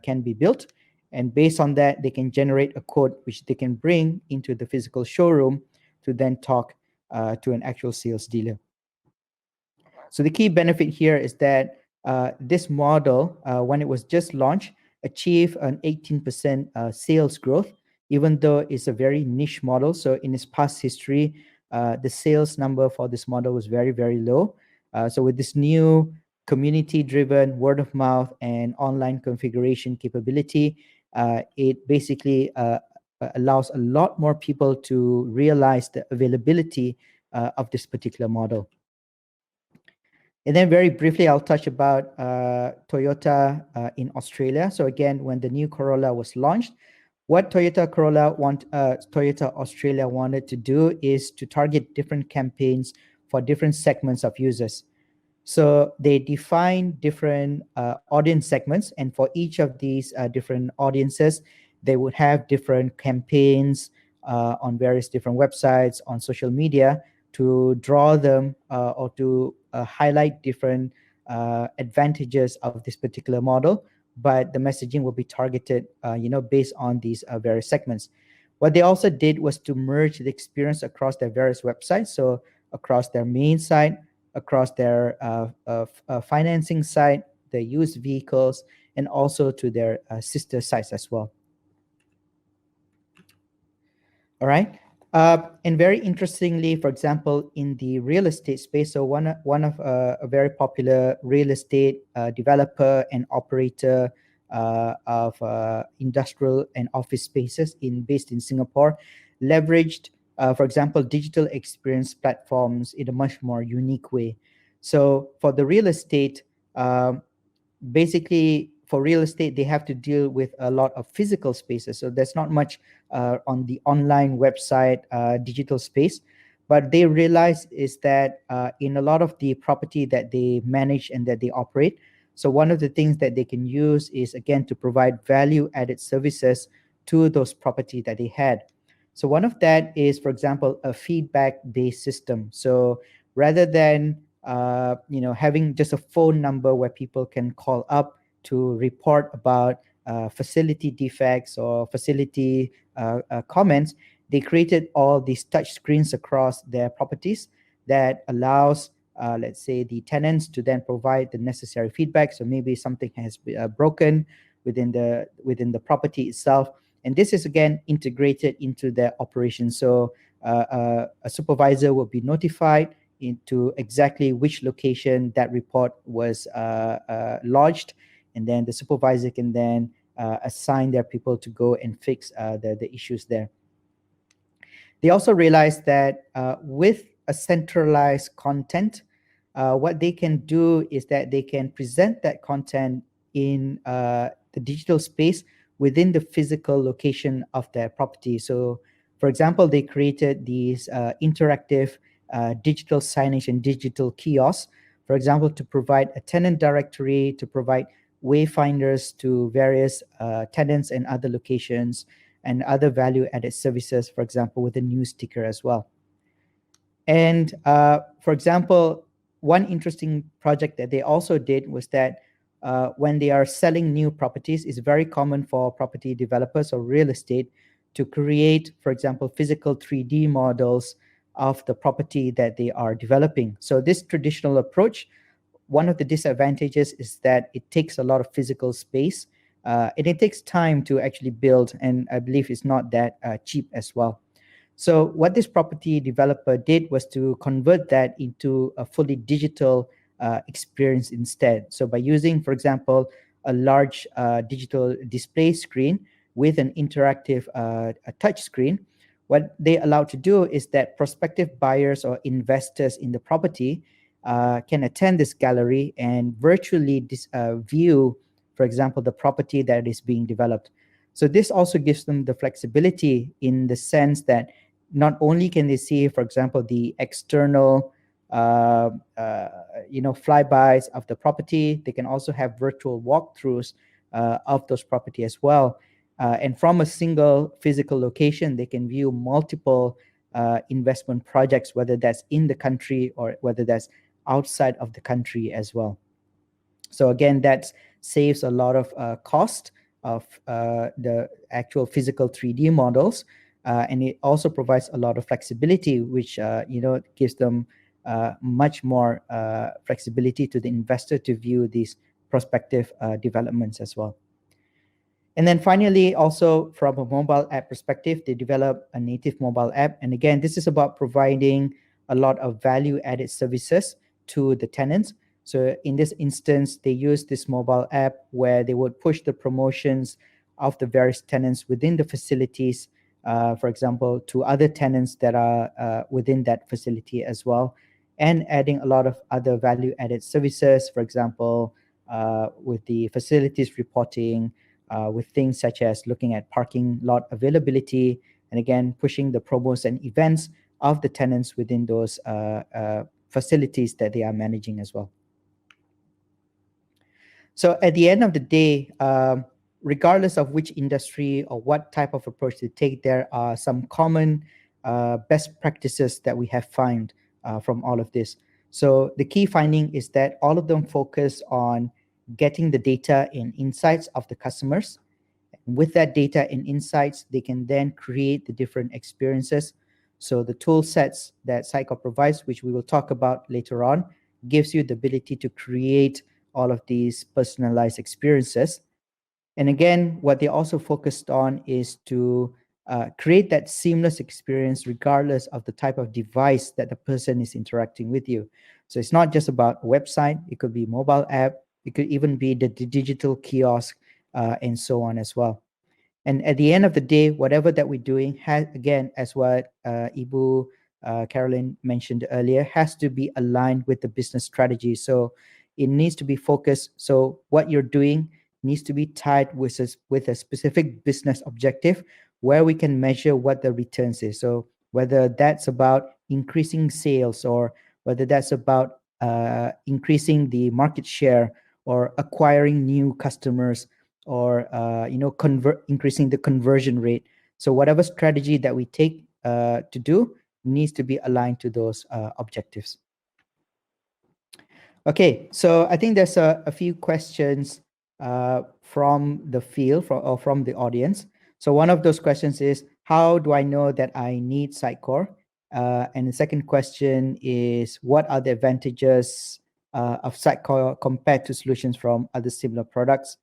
can be built. And based on that, they can generate a code which they can bring into the physical showroom to then talk to an actual sales dealer. So the key benefit here is that this model, when it was just launched, achieved an 18% sales growth, even though it's a very niche model. So in its past history, the sales number for this model was very, very low. So with this new community-driven word of mouth and online configuration capability, it basically allows a lot more people to realize the availability of this particular model. And then very briefly, I'll touch about Toyota in Australia. So again, when the new Corolla was launched, what Toyota Australia wanted to do is to target different campaigns for different segments of users. So they define different audience segments, and for each of these different audiences, they would have different campaigns on various different websites, on social media, to draw them or to highlight different advantages of this particular model. But the messaging will be targeted, based on these various segments. What they also did was to merge the experience across their various websites. So across their main site, across their financing site, their used vehicles, and also to their sister sites as well. All right. And very interestingly, for example, in the real estate space, so one of a very popular real estate developer and operator of industrial and office spaces based in Singapore, leveraged, for example, digital experience platforms in a much more unique way. So for the real estate, basically for real estate, they have to deal with a lot of physical spaces. So there's not much on the online website digital space. But they realize is that in a lot of the property that they manage and that they operate, so one of the things that they can use is, again, to provide value added services to those property that they had. So one of that is, for example, a feedback based system. So rather than having just a phone number where people can call up to report about facility defects or facility comments, they created all these touch screens across their properties that allows, let's say, the tenants to then provide the necessary feedback. So maybe something has broken within the property itself, and this is again integrated into their operation. So a supervisor will be notified into exactly which location that report was lodged, and then the supervisor can then assign their people to go and fix the issues there. They also realized that with a centralized content, what they can do is that they can present that content in the digital space within the physical location of their property. So, for example, they created these interactive digital signage and digital kiosks, for example, to provide a tenant directory, to provide wayfinders to various tenants and other locations, and other value-added services, for example, with a news sticker as well. And for example, one interesting project that they also did was that when they are selling new properties, it's very common for property developers or real estate to create, for example, physical 3D models of the property that they are developing. So this traditional approach, one of the disadvantages is that it takes a lot of physical space, and it takes time to actually build, and I believe it's not that cheap as well. So what this property developer did was to convert that into a fully digital experience instead. So by using, for example, a large digital display screen with an interactive a touch screen, what they allow to do is that prospective buyers or investors in the property can attend this gallery and virtually view, for example, the property that is being developed. So this also gives them the flexibility in the sense that not only can they see, for example, the external, flybys of the property, they can also have virtual walkthroughs of those property as well. And from a single physical location, they can view multiple investment projects, whether that's in the country or whether that's outside of the country as well. So again, that saves a lot of cost of the actual physical 3D models, and it also provides a lot of flexibility, which gives them much more flexibility to the investor to view these prospective developments as well. And then finally, also from a mobile app perspective, they develop a native mobile app. And again, this is about providing a lot of value-added services to the tenants. So in this instance, they use this mobile app where they would push the promotions of the various tenants within the facilities, for example, to other tenants that are within that facility as well, and adding a lot of other value-added services, for example, with the facilities reporting, with things such as looking at parking lot availability, and again, pushing the promos and events of the tenants within those facilities that they are managing as well. So at the end of the day, regardless of which industry or what type of approach they take, there are some common best practices that we have found from all of this. So the key finding is that all of them focus on getting the data and insights of the customers. With that data and insights, they can then create the different experiences. So the tool sets that Sitecore provides, which we will talk about later on, gives you the ability to create all of these personalized experiences. And again, what they also focused on is to create that seamless experience regardless of the type of device that the person is interacting with you. So it's not just about a website, it could be a mobile app, it could even be the digital kiosk, and so on as well. And at the end of the day, whatever that we're doing has, again, as what Ibu Caroline mentioned earlier, has to be aligned with the business strategy. So it needs to be focused. So what you're doing needs to be tied with a specific business objective where we can measure what the returns is. So whether that's about increasing sales or whether that's about increasing the market share or acquiring new customers or increasing the conversion rate. So whatever strategy that we take to do needs to be aligned to those objectives. Okay, so I think there's a few questions from the field or from the audience. So one of those questions is, how do I know that I need Sitecore? And the second question is, what are the advantages of Sitecore compared to solutions from other similar products?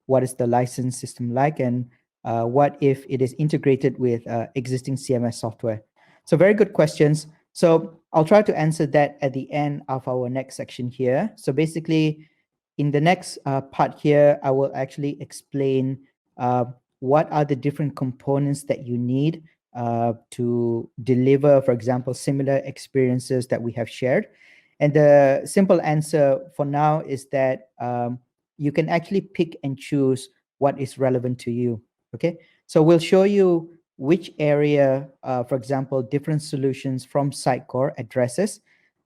What is the license system like? And what if it is integrated with existing CMS software? So very good questions. So I'll try to answer that at the end of our next section here. So basically, in the next part here, I will actually explain what are the different components that you need to deliver, for example, similar experiences that we have shared. And the simple answer for now is that you can actually pick and choose what is relevant to you. Okay, so we'll show you which area, for example, different solutions from Sitecore addresses.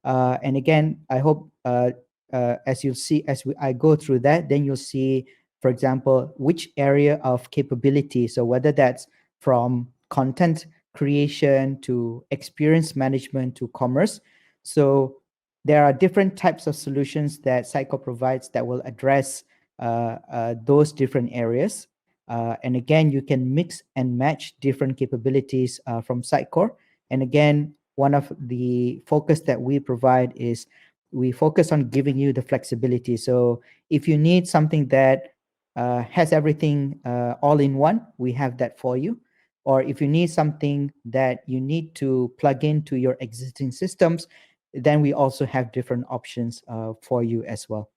And again, I hope as you'll see, I go through that, then you'll see, for example, which area of capability. So whether that's from content creation to experience management to commerce. So there are different types of solutions that Sitecore provides that will address those different areas. And again, you can mix and match different capabilities from Sitecore. And again, one of the focus that we provide is we focus on giving you the flexibility. So if you need something that has everything all in one, we have that for you. Or if you need something that you need to plug into your existing systems, then we also have different options for you as well.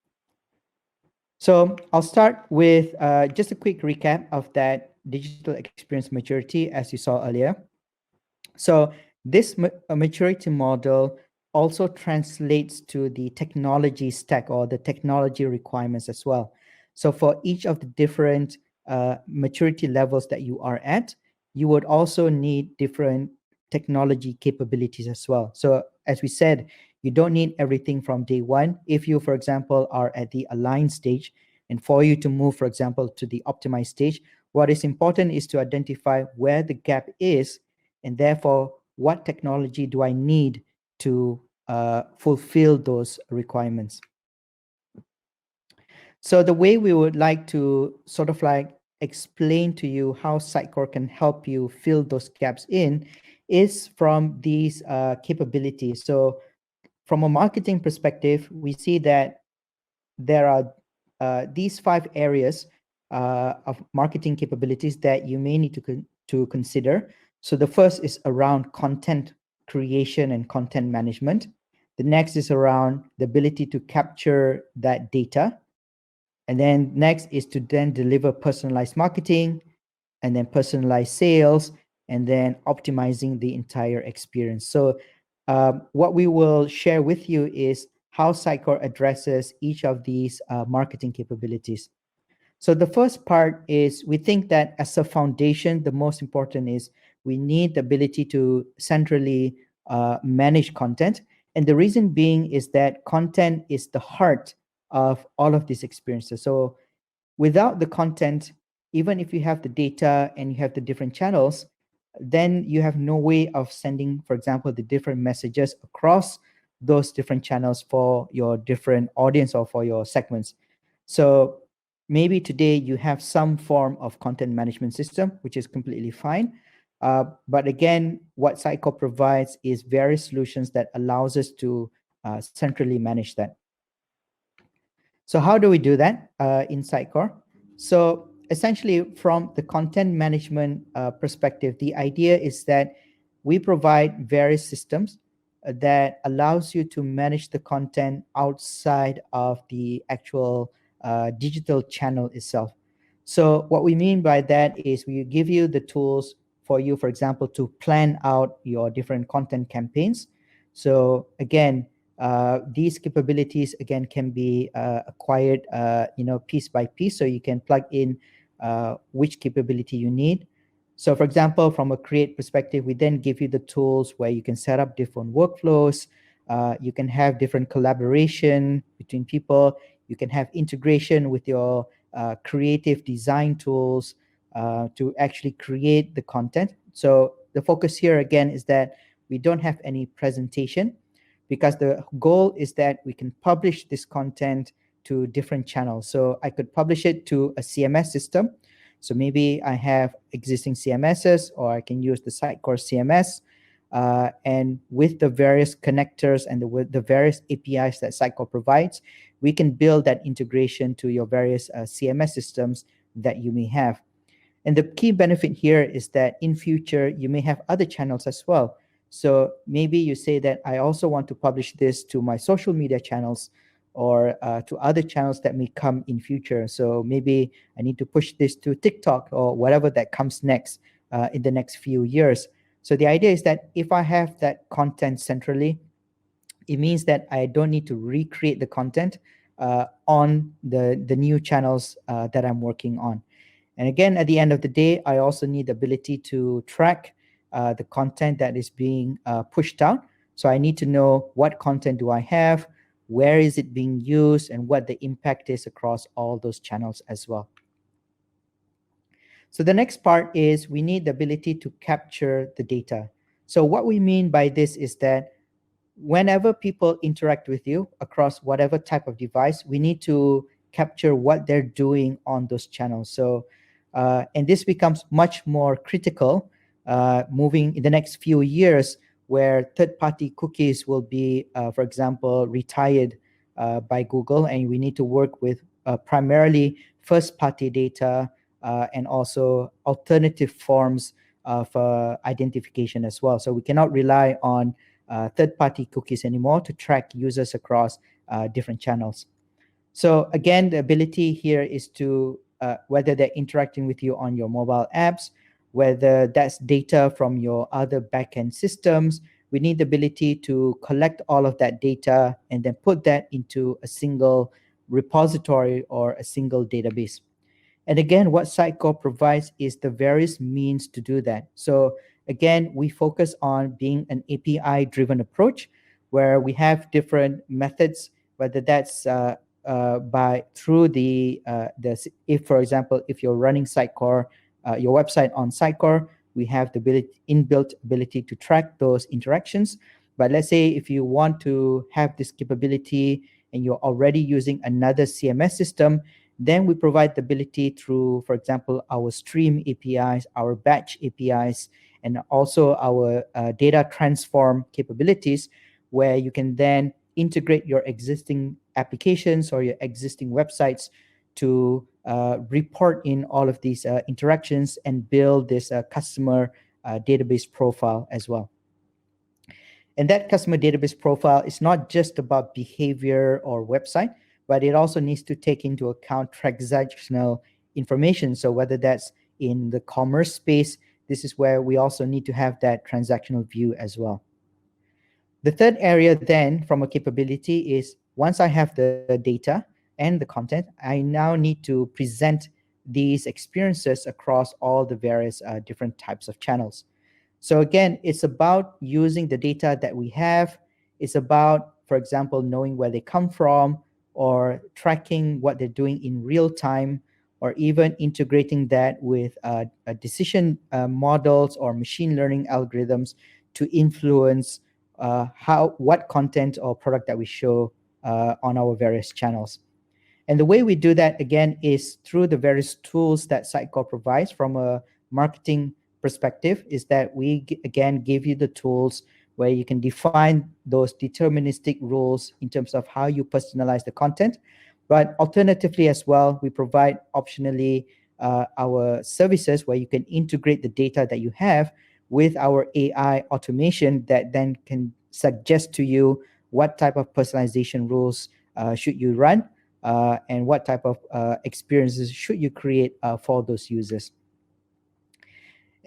So I'll start with just a quick recap of that digital experience maturity as you saw earlier. So this maturity model also translates to the technology stack or the technology requirements as well. So for each of the different maturity levels that you are at, you would also need different technology capabilities as well. So as we said, you don't need everything from day one. If you, for example, are at the align stage, and for you to move, for example, to the optimized stage, what is important is to identify where the gap is, and therefore, what technology do I need to fulfill those requirements? So the way we would like to sort of like explain to you how Sitecore can help you fill those gaps in is from these capabilities. So from a marketing perspective, we see that there are these 5 areas of marketing capabilities that you may need to consider. So the first is around content creation and content management. The next is around the ability to capture that data. And then next is to then deliver personalized marketing, and then personalized sales, and then optimizing the entire experience. So what we will share with you is how Sitecore addresses each of these marketing capabilities. So the first part is we think that as a foundation, the most important is we need the ability to centrally manage content. And the reason being is that content is the heart of all of these experiences. So without the content, even if you have the data and you have the different channels, then you have no way of sending, for example, the different messages across those different channels for your different audience or for your segments. So maybe today you have some form of content management system, which is completely fine. But again, what Sitecore provides is various solutions that allows us to centrally manage that. So how do we do that in Sitecore? So essentially, from the content management perspective, the idea is that we provide various systems that allows you to manage the content outside of the actual digital channel itself. So what we mean by that is we give you the tools for you, for example, to plan out your different content campaigns. So again, these capabilities again can be acquired piece by piece, so you can plug in which capability you need. So for example, from a create perspective, we then give you the tools where you can set up different workflows, you can have different collaboration between people, you can have integration with your creative design tools to actually create the content. So the focus here again is that we don't have any presentation, because the goal is that we can publish this content to different channels. So I could publish it to a CMS system. So maybe I have existing CMSs, or I can use the Sitecore CMS. And with the various connectors and with the various APIs that Sitecore provides, we can build that integration to your various CMS systems that you may have. And the key benefit here is that in future, you may have other channels as well. So maybe you say that I also want to publish this to my social media channels, or to other channels that may come in future. So maybe I need to push this to TikTok or whatever that comes next in the next few years. So the idea is that if I have that content centrally, it means that I don't need to recreate the content on the new channels that I'm working on. And again, at the end of the day, I also need the ability to track the content that is being pushed out. So I need to know what content do I have, where is it being used, and what the impact is across all those channels as well. So the next part is we need the ability to capture the data. So what we mean by this is that whenever people interact with you across whatever type of device, we need to capture what they're doing on those channels. So, and this becomes much more critical moving in the next few years, where third-party cookies will be, for example, retired by Google, and we need to work with primarily first-party data and also alternative forms of identification as well. So we cannot rely on third-party cookies anymore to track users across different channels. So again, the ability here is to whether they're interacting with you on your mobile apps, whether that's data from your other backend systems, we need the ability to collect all of that data and then put that into a single repository or a single database. And again, what Sitecore provides is the various means to do that. So again, we focus on being an API-driven approach where we have different methods, whether that's by through the if, for example, if you're running Sitecore, your website on Sitecore, we have the inbuilt ability to track those interactions. But let's say if you want to have this capability and you're already using another CMS system, then we provide the ability through, for example, our stream APIs, our batch APIs, and also our data transform capabilities, where you can then integrate your existing applications or your existing websites to report in all of these interactions and build this customer database profile as well. And that customer database profile is not just about behavior or website, but it also needs to take into account transactional information. So whether that's in the commerce space, this is where we also need to have that transactional view as well. The third area then from a capability is once I have the data and the content, I now need to present these experiences across all the various different types of channels. So again, it's about using the data that we have. It's about, for example, knowing where they come from or tracking what they're doing in real time, or even integrating that with decision models or machine learning algorithms to influence what content or product that we show on our various channels. And the way we do that, again, is through the various tools that Sitecore provides from a marketing perspective, is that we, again, give you the tools where you can define those deterministic rules in terms of how you personalize the content. But alternatively as well, we provide optionally our services where you can integrate the data that you have with our AI automation that then can suggest to you what type of personalization rules should you run and what type of experiences should you create for those users.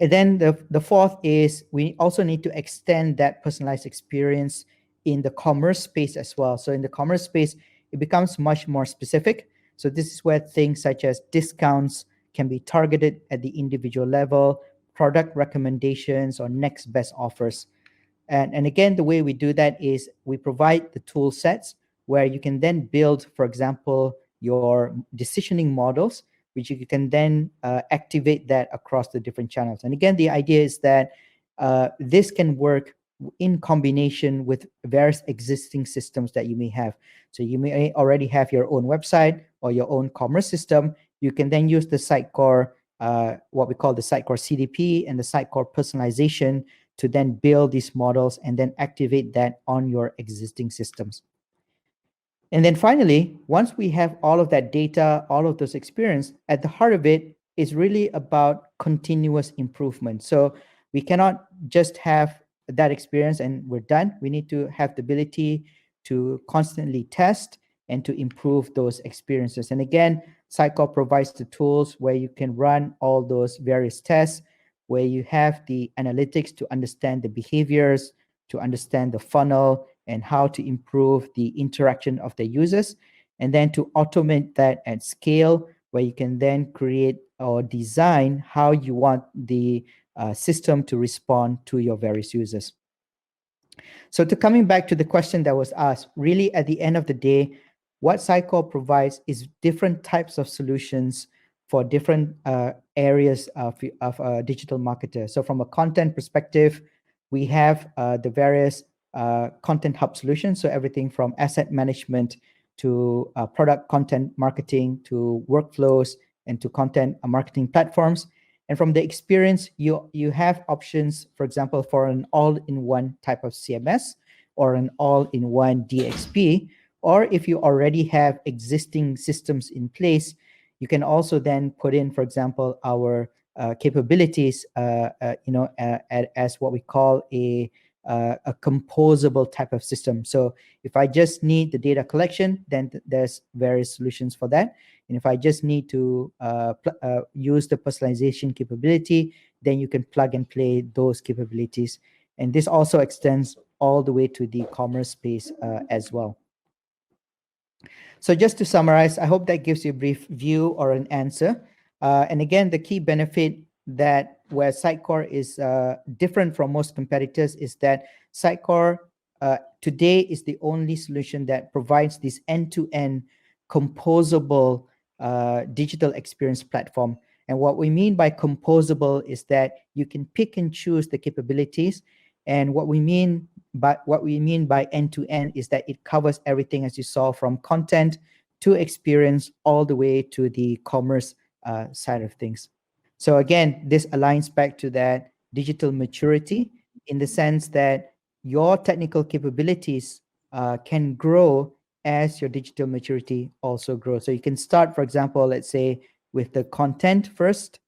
And then the fourth is we also need to extend that personalized experience in the commerce space as well. So in the commerce space, it becomes much more specific. So this is where things such as discounts can be targeted at the individual level, product recommendations, or next best offers. And again, the way we do that is we provide the tool sets where you can then build, for example, your decisioning models, which you can then activate that across the different channels. And again, the idea is that this can work in combination with various existing systems that you may have. So you may already have your own website or your own commerce system. You can then use the Sitecore, what we call the Sitecore CDP and the Sitecore personalization to then build these models and then activate that on your existing systems. And then finally, once we have all of that data, all of those experience, at the heart of it is really about continuous improvement. So we cannot just have that experience and we're done. We need to have the ability to constantly test and to improve those experiences. And again, Sitecore provides the tools where you can run all those various tests, where you have the analytics to understand the behaviors, to understand the funnel, and how to improve the interaction of the users, and then to automate that at scale, where you can then create or design how you want the system to respond to your various users. So to coming back to the question that was asked, really at the end of the day, what Sitecore provides is different types of solutions for different areas of a digital marketer. So from a content perspective, we have the various content hub solutions. So everything from asset management to product content marketing to workflows and to content marketing platforms. And from the experience, you have options, for example, for an all-in-one type of CMS or an all-in-one DXP, or if you already have existing systems in place, you can also then put in, for example, our capabilities, as what we call a composable type of system. So if I just need the data collection, then there's various solutions for that. And if I just need to use the personalization capability, then you can plug and play those capabilities. And this also extends all the way to the commerce space as well. So just to summarize, I hope that gives you a brief view or an answer. And again, the key benefit that where Sitecore is different from most competitors is that Sitecore today is the only solution that provides this end-to-end composable digital experience platform. And what we mean by composable is that you can pick and choose the capabilities. And what we mean by end-to-end is that it covers everything, as you saw, from content to experience all the way to the commerce side of things. So again, this aligns back to that digital maturity in the sense that your technical capabilities can grow as your digital maturity also grows. So you can start, for example, let's say with the content first.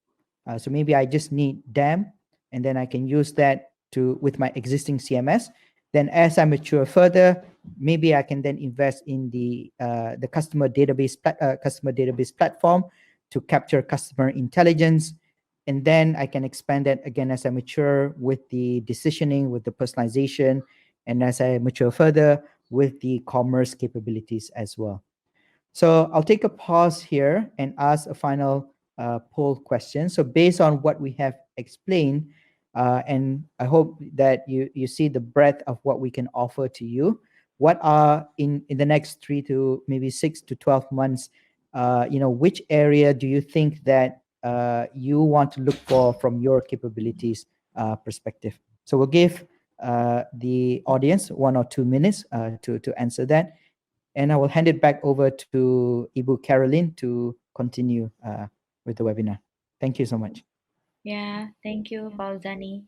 So maybe I just need DAM, and then I can use that with my existing CMS. Then as I mature further, maybe I can then invest in the customer database platform to capture customer intelligence. And then I can expand that again as I mature with the decisioning, with the personalization, and as I mature further with the commerce capabilities as well. So I'll take a pause here and ask a final poll question. So based on what we have explained, and I hope that you see the breadth of what we can offer to you, what are in the next 3 to maybe 6 to 12 months, which area do you think that you want to look for from your capabilities perspective? So we'll give the audience 1 or 2 minutes to answer that. And I will hand it back over to Ibu Caroline to continue with the webinar. Thank you so much. Ya, thank you, Pak Uzani.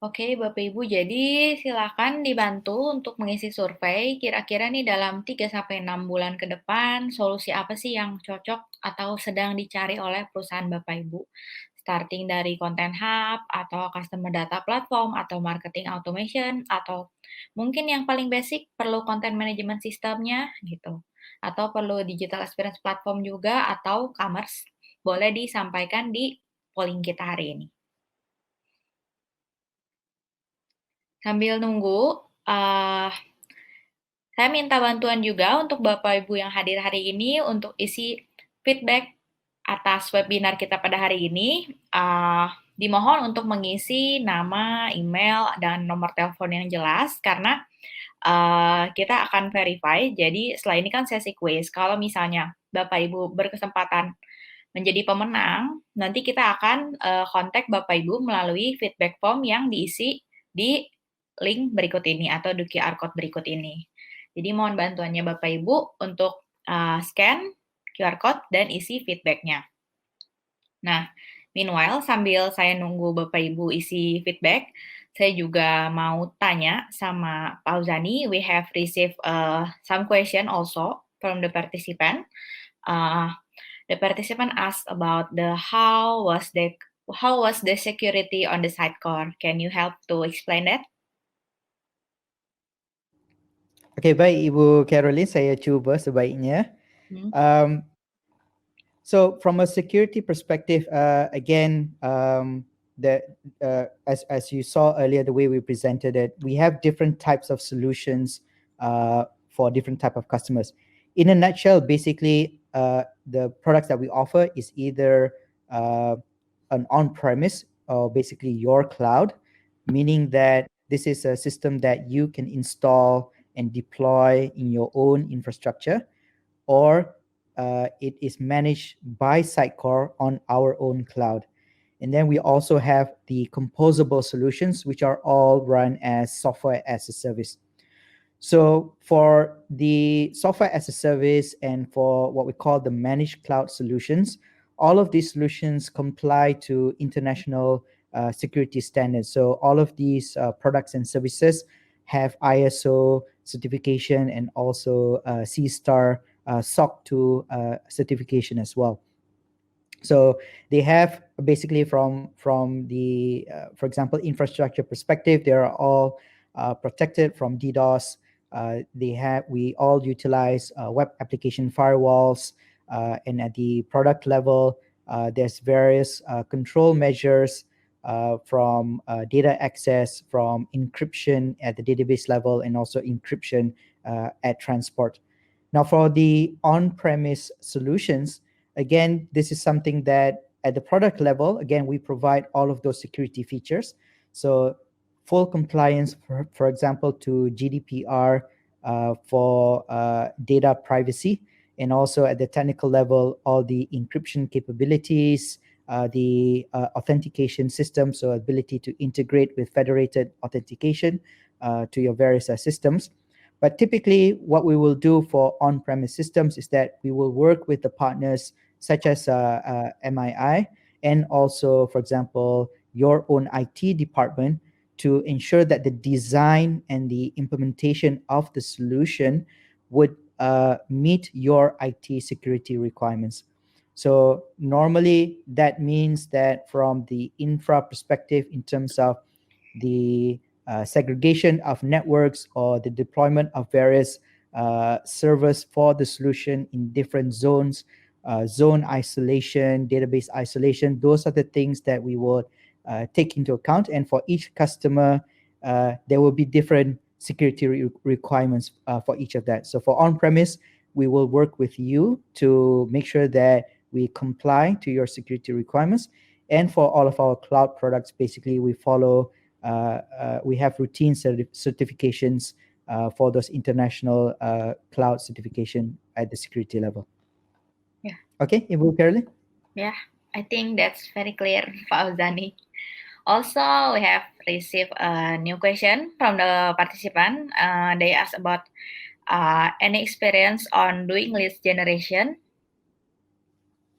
Oke, Bapak Ibu, jadi silakan dibantu untuk mengisi survei. Kira-kira nih dalam 3-6 bulan ke depan, solusi apa sih yang cocok atau sedang dicari oleh perusahaan Bapak Ibu? Starting dari content hub, atau customer data platform, atau marketing automation, atau mungkin yang paling basic perlu content management sistemnya gitu. Atau perlu digital experience platform juga, atau commerce. Boleh disampaikan di polling kita hari ini. Sambil nunggu, saya minta bantuan juga untuk Bapak Ibu yang hadir hari ini untuk isi feedback atas webinar kita pada hari ini. Dimohon untuk mengisi nama, email, dan nomor telepon yang jelas karena kita akan verify. Jadi setelah ini kan sesi quiz. Kalau misalnya Bapak Ibu berkesempatan menjadi pemenang, nanti kita akan kontak Bapak Ibu melalui feedback form yang diisi di link berikut ini atau di QR code berikut ini. Jadi mohon bantuannya Bapak Ibu untuk scan QR code dan isi feedback-nya. Nah, meanwhile sambil saya nunggu Bapak Ibu isi feedback, saya juga mau tanya sama Pak Uzani. We have received some question also from the participant. The participant asked about how was the security on the Sitecore. Can you help to explain that? Okay, baik Ibu Caroline, saya cuba sebaiknya. Hmm. Um, so from a security perspective, again, the as you saw earlier, the way we presented it, we have different types of solutions for different type of customers. In a nutshell, basically, the products that we offer is either uh, an on-premise or basically your cloud, meaning that this is a system that you can install and deploy in your own infrastructure, or it is managed by Sitecore on our own cloud. And then we also have the composable solutions, which are all run as software as a service. So for the software as a service and for what we call the managed cloud solutions, all of these solutions comply to international security standards. So all of these products and services have ISO certification and also C-Star SOC 2 certification as well. So they have basically from the for example infrastructure perspective, they are all protected from DDoS. We all utilize web application firewalls, and at the product level, there's various control measures from data access, from encryption at the database level, and also encryption at transport. Now, for the on-premise solutions, again, this is something that at the product level, again, we provide all of those security features. So full compliance, for example, to GDPR for data privacy, and also at the technical level, all the encryption capabilities, the authentication system, so ability to integrate with federated authentication to your various systems. But typically, what we will do for on-premise systems is that we will work with the partners such as MII, and also, for example, your own IT department, to ensure that the design and the implementation of the solution would meet your IT security requirements. So normally that means that from the infra perspective, in terms of the segregation of networks or the deployment of various servers for the solution in different zones, zone isolation, database isolation, those are the things that we will take into account. And for each customer, there will be different security requirements for each of that. So for on-premise, we will work with you to make sure that we comply to your security requirements. And for all of our cloud products, basically we follow, we have routine certifications for those international cloud certification at the security level. Yeah. Okay, Ibu Caroline? Yeah, I think that's very clear, Pak Uzani. Also, we have received a new question from the participant. They asked about any experience on doing lead generation.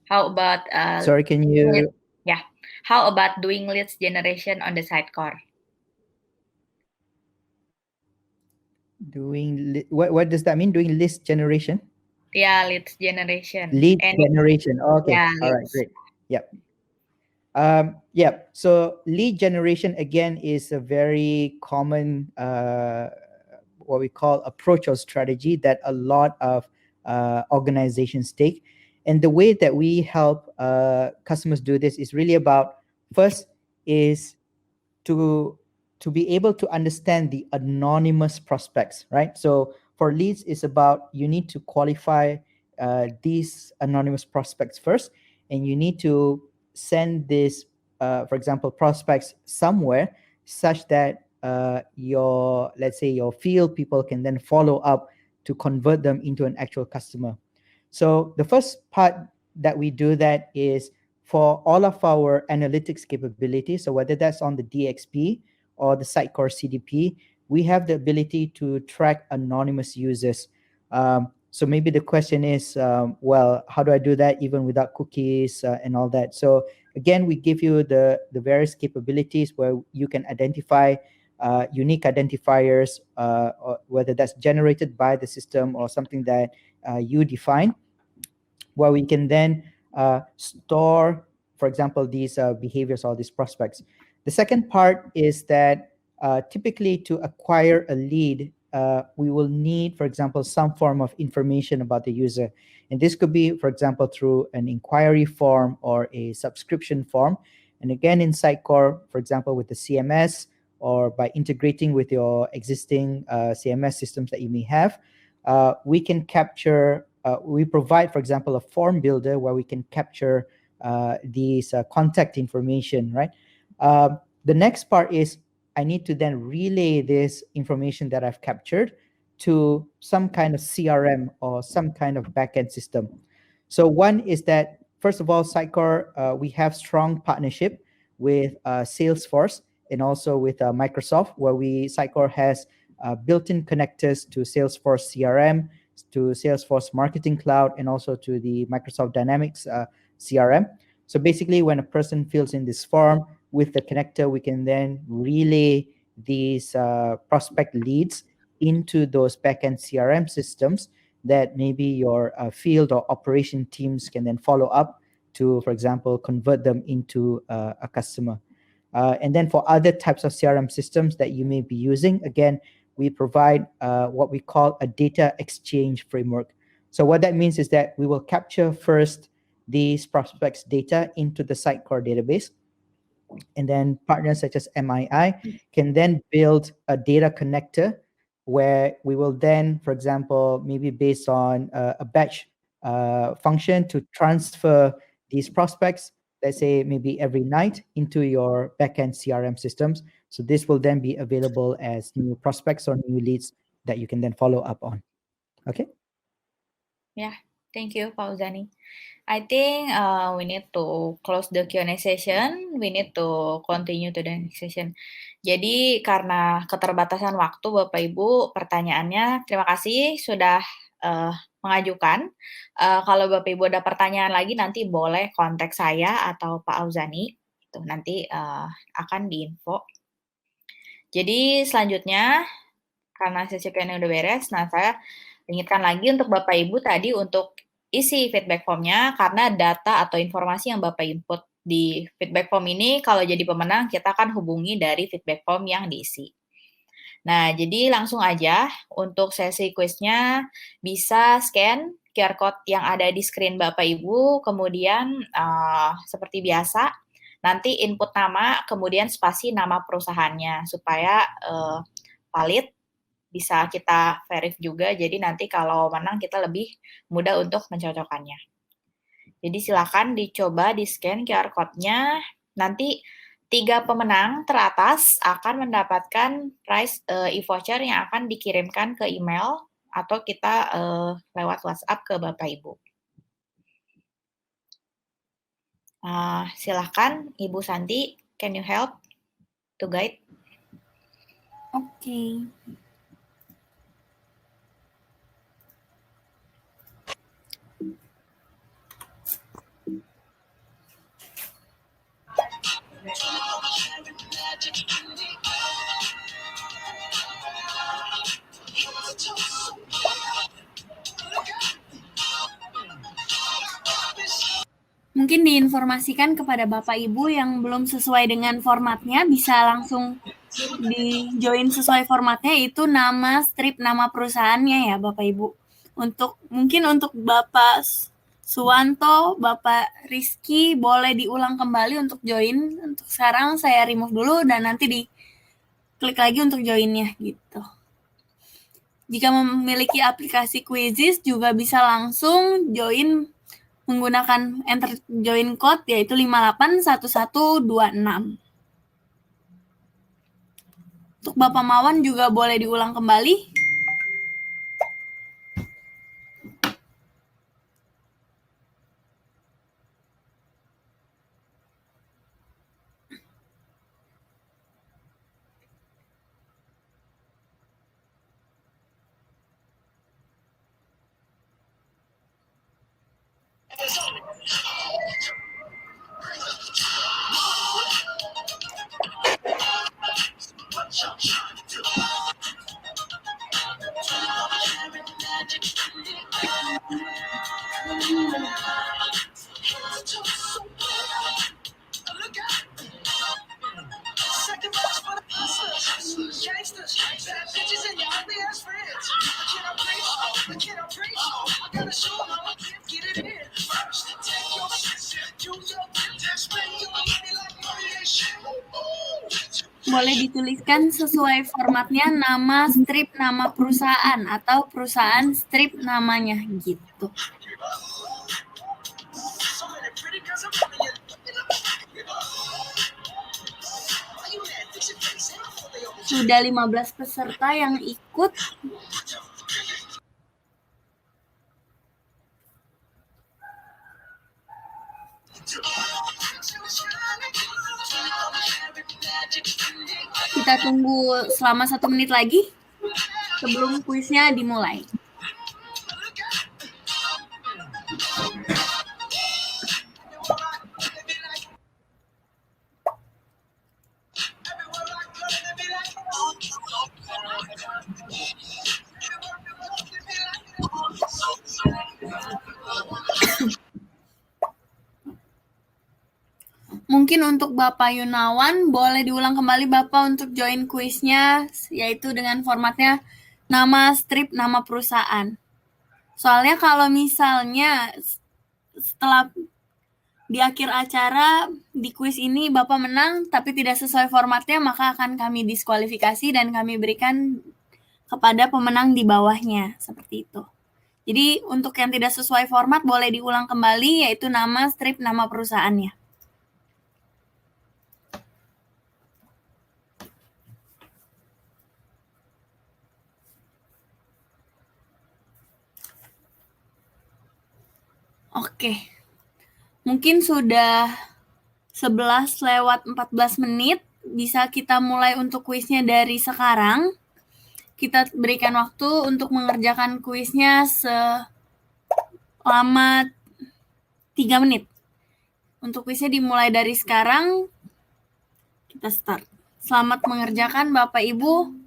How about Sorry, can you... yeah? How about doing leads generation on the Sitecore? What does that mean? Doing list generation? Yeah, leads generation. Lead And generation. Okay. yeah, All right. leads. Great. Yep. Yeah. So lead generation again is a very common what we call approach or strategy that a lot of organizations take. And the way that we help customers do this is really about, first is to be able to understand the anonymous prospects, right? So for leads, it's about you need to qualify these anonymous prospects first, and you need to send this, for example, prospects somewhere such that your, let's say, your field people can then follow up to convert them into an actual customer. So the first part that we do that is for all of our analytics capabilities. So whether that's on the DXP or the Sitecore CDP, we have the ability to track anonymous users. So maybe the question is, well, how do I do that even without cookies and all that? So again, we give you the various capabilities where you can identify unique identifiers, or whether that's generated by the system or something that you define, where we can then store, for example, these behaviors or these prospects. The second part is that typically to acquire a lead, we will need, for example, some form of information about the user. And this could be, for example, through an inquiry form or a subscription form. And again, in Sitecore, for example, with the CMS or by integrating with your existing CMS systems that you may have, we can capture, we provide, for example, a form builder where we can capture these contact information, right? The next part is I need to then relay this information that I've captured to some kind of CRM or some kind of backend system. So one is that, first of all, Sitecore, we have strong partnership with Salesforce and also with Microsoft, where Sitecore has built-in connectors to Salesforce CRM, to Salesforce Marketing Cloud, and also to the Microsoft Dynamics CRM. So basically, when a person fills in this form with the connector, we can then relay these prospect leads into those backend CRM systems that maybe your field or operation teams can then follow up to, for example, convert them into a customer. And then for other types of CRM systems that you may be using, again, we provide what we call a data exchange framework. So what that means is that we will capture first these prospects' data into the Sitecore database. And then partners such as MII can then build a data connector where we will then, for example, maybe based on a batch function to transfer these prospects, let's say maybe every night into your backend CRM systems. So this will then be available as new prospects or new leads that you can then follow up on. Okay. Yeah, thank you, Pak Uzani. I think we need to close the Q&A session. We need to continue to the next session. Jadi karena keterbatasan waktu, Bapak Ibu, pertanyaannya terima kasih sudah mengajukan. Kalau Bapak Ibu ada pertanyaan lagi, nanti boleh kontak saya atau Pak Auzani. Itu nanti akan diinfo. Jadi selanjutnya, karena sesi Q&A udah beres, nah saya ingatkan lagi untuk Bapak Ibu tadi untuk isi feedback form-nya, karena data atau informasi yang Bapak input di feedback form ini, kalau jadi pemenang, kita akan hubungi dari feedback form yang diisi. Nah, jadi langsung aja untuk sesi kuisnya bisa scan QR code yang ada di screen Bapak Ibu, kemudian seperti biasa, nanti input nama, kemudian spasi nama perusahaannya, supaya valid, bisa kita verif juga, jadi nanti kalau menang kita lebih mudah untuk mencocokkannya. Jadi silakan dicoba di-scan QR code-nya, nanti 3 pemenang teratas akan mendapatkan prize e-voucher yang akan dikirimkan ke email atau kita lewat WhatsApp ke Bapak Ibu. Silakan Ibu Santi, can you help to guide? Oke. Mungkin diinformasikan kepada Bapak Ibu yang belum sesuai dengan formatnya, bisa langsung di-join sesuai formatnya, itu nama strip nama perusahaannya ya Bapak Ibu. Mungkin untuk Bapak Suwanto, Bapak Rizky boleh diulang kembali untuk join. Untuk sekarang saya remove dulu dan nanti diklik lagi untuk joinnya gitu. Jika memiliki aplikasi Quizzes juga bisa langsung join menggunakan enter join code yaitu 581126. Untuk Bapak Mawan juga boleh diulang kembali. Boleh dituliskan sesuai formatnya nama strip nama perusahaan atau perusahaan strip namanya gitu. Sudah 15 peserta yang ikut. Kita tunggu selama 1 menit lagi sebelum kuisnya dimulai. Mungkin untuk Bapak Yunawan, boleh diulang kembali Bapak untuk join kuisnya, yaitu dengan formatnya nama strip nama perusahaan. Soalnya kalau misalnya setelah di akhir acara di kuis ini Bapak menang tapi tidak sesuai formatnya, maka akan kami diskualifikasi dan kami berikan kepada pemenang di bawahnya, seperti itu. Jadi untuk yang tidak sesuai format boleh diulang kembali, yaitu nama strip nama perusahaannya. Oke. Mungkin sudah 11:14 menit. Bisa kita mulai untuk kuisnya dari sekarang. Kita berikan waktu untuk mengerjakan kuisnya selama 3 menit. Untuk kuisnya dimulai dari sekarang. Kita start. Selamat mengerjakan Bapak Ibu.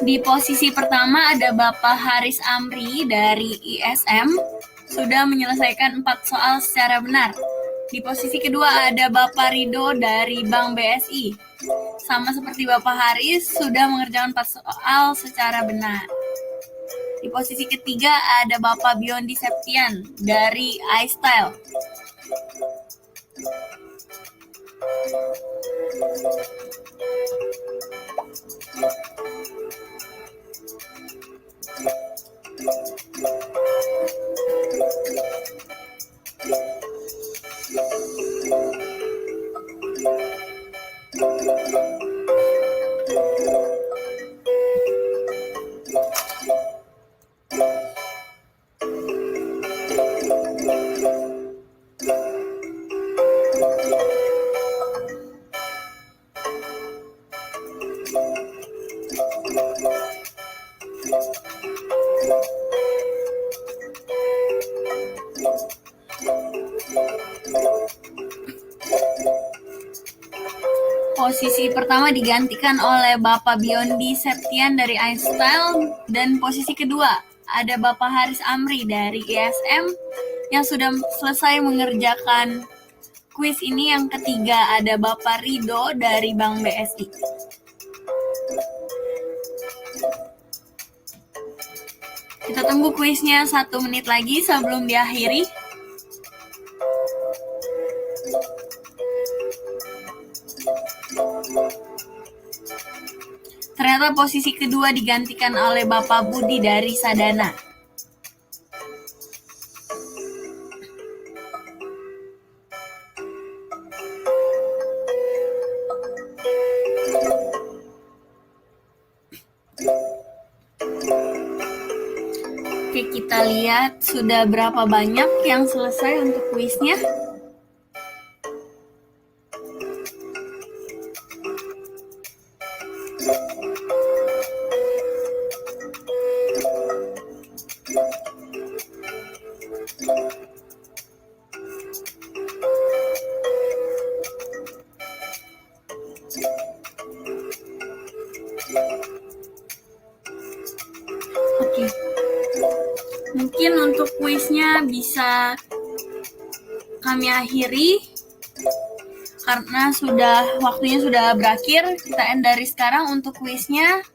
Di posisi pertama ada Bapak Haris Amri dari ISM, sudah menyelesaikan 4 soal secara benar. Di posisi kedua ada Bapak Rido dari Bank BSI. Sama seperti Bapak Haris, sudah mengerjakan 4 soal secara benar. Di posisi ketiga ada Bapak Biondi Septian dari iStyle. Posisi pertama digantikan oleh Bapak Biondi Septian dari iStyle, dan posisi kedua ada Bapak Haris Amri dari ISM yang sudah selesai mengerjakan kuis ini. Yang ketiga ada Bapak Rido dari Bank BSI. Kita tunggu kuisnya 1 menit lagi sebelum diakhiri. Ternyata posisi kedua digantikan oleh Bapak Budi dari Sadana. Oke, kita lihat sudah berapa banyak yang selesai untuk kuisnya. kuisnya bisa kami akhiri karena waktunya sudah berakhir. Kita end dari sekarang untuk kuisnya.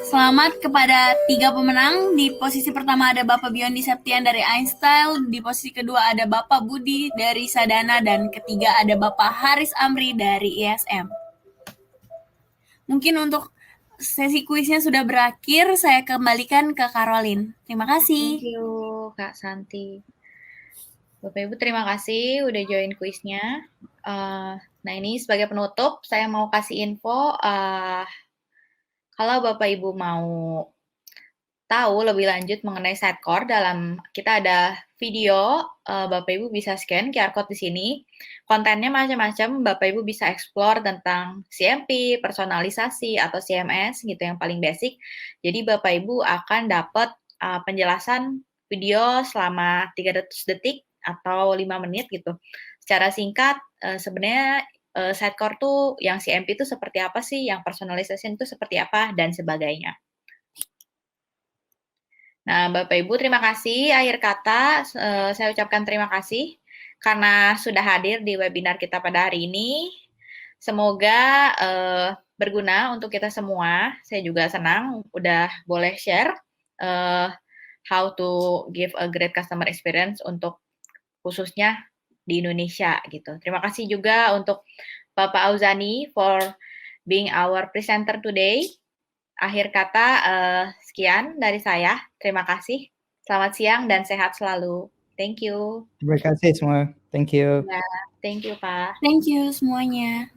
Selamat kepada 3 pemenang. Di posisi pertama ada Bapak Biondi Septian dari Einstein, di posisi kedua ada Bapak Budi dari Sadana, dan ketiga ada Bapak Haris Amri dari ISM. Mungkin untuk sesi kuisnya sudah berakhir, saya kembalikan ke Caroline. Terima kasih. Thank you, Kak Santi. Bapak Ibu terima kasih udah join kuisnya. Nah ini sebagai penutup, saya mau kasih info, kalau Bapak Ibu mau tahu lebih lanjut mengenai Sitecore, kita ada video, Bapak Ibu bisa scan QR code di sini. Kontennya macam-macam, Bapak Ibu bisa explore tentang CMP, personalisasi, atau CMS gitu yang paling basic. Jadi Bapak Ibu akan dapat penjelasan video selama 300 detik atau 5 menit gitu. Secara singkat, sebenarnya Sitecore tuh yang CMP itu seperti apa sih, yang personalization itu seperti apa, dan sebagainya. Nah, Bapak Ibu terima kasih. Akhir kata, saya ucapkan terima kasih karena sudah hadir di webinar kita pada hari ini. Semoga berguna untuk kita semua. Saya juga senang udah boleh share how to give a great customer experience untuk khususnya di Indonesia gitu. Terima kasih juga untuk Bapak Auzani for being our presenter today. Akhir kata, sekian dari saya. Terima kasih. Selamat siang dan sehat selalu. Thank you. Terima kasih semua. Thank you. Ya, thank you, Pak. Thank you semuanya.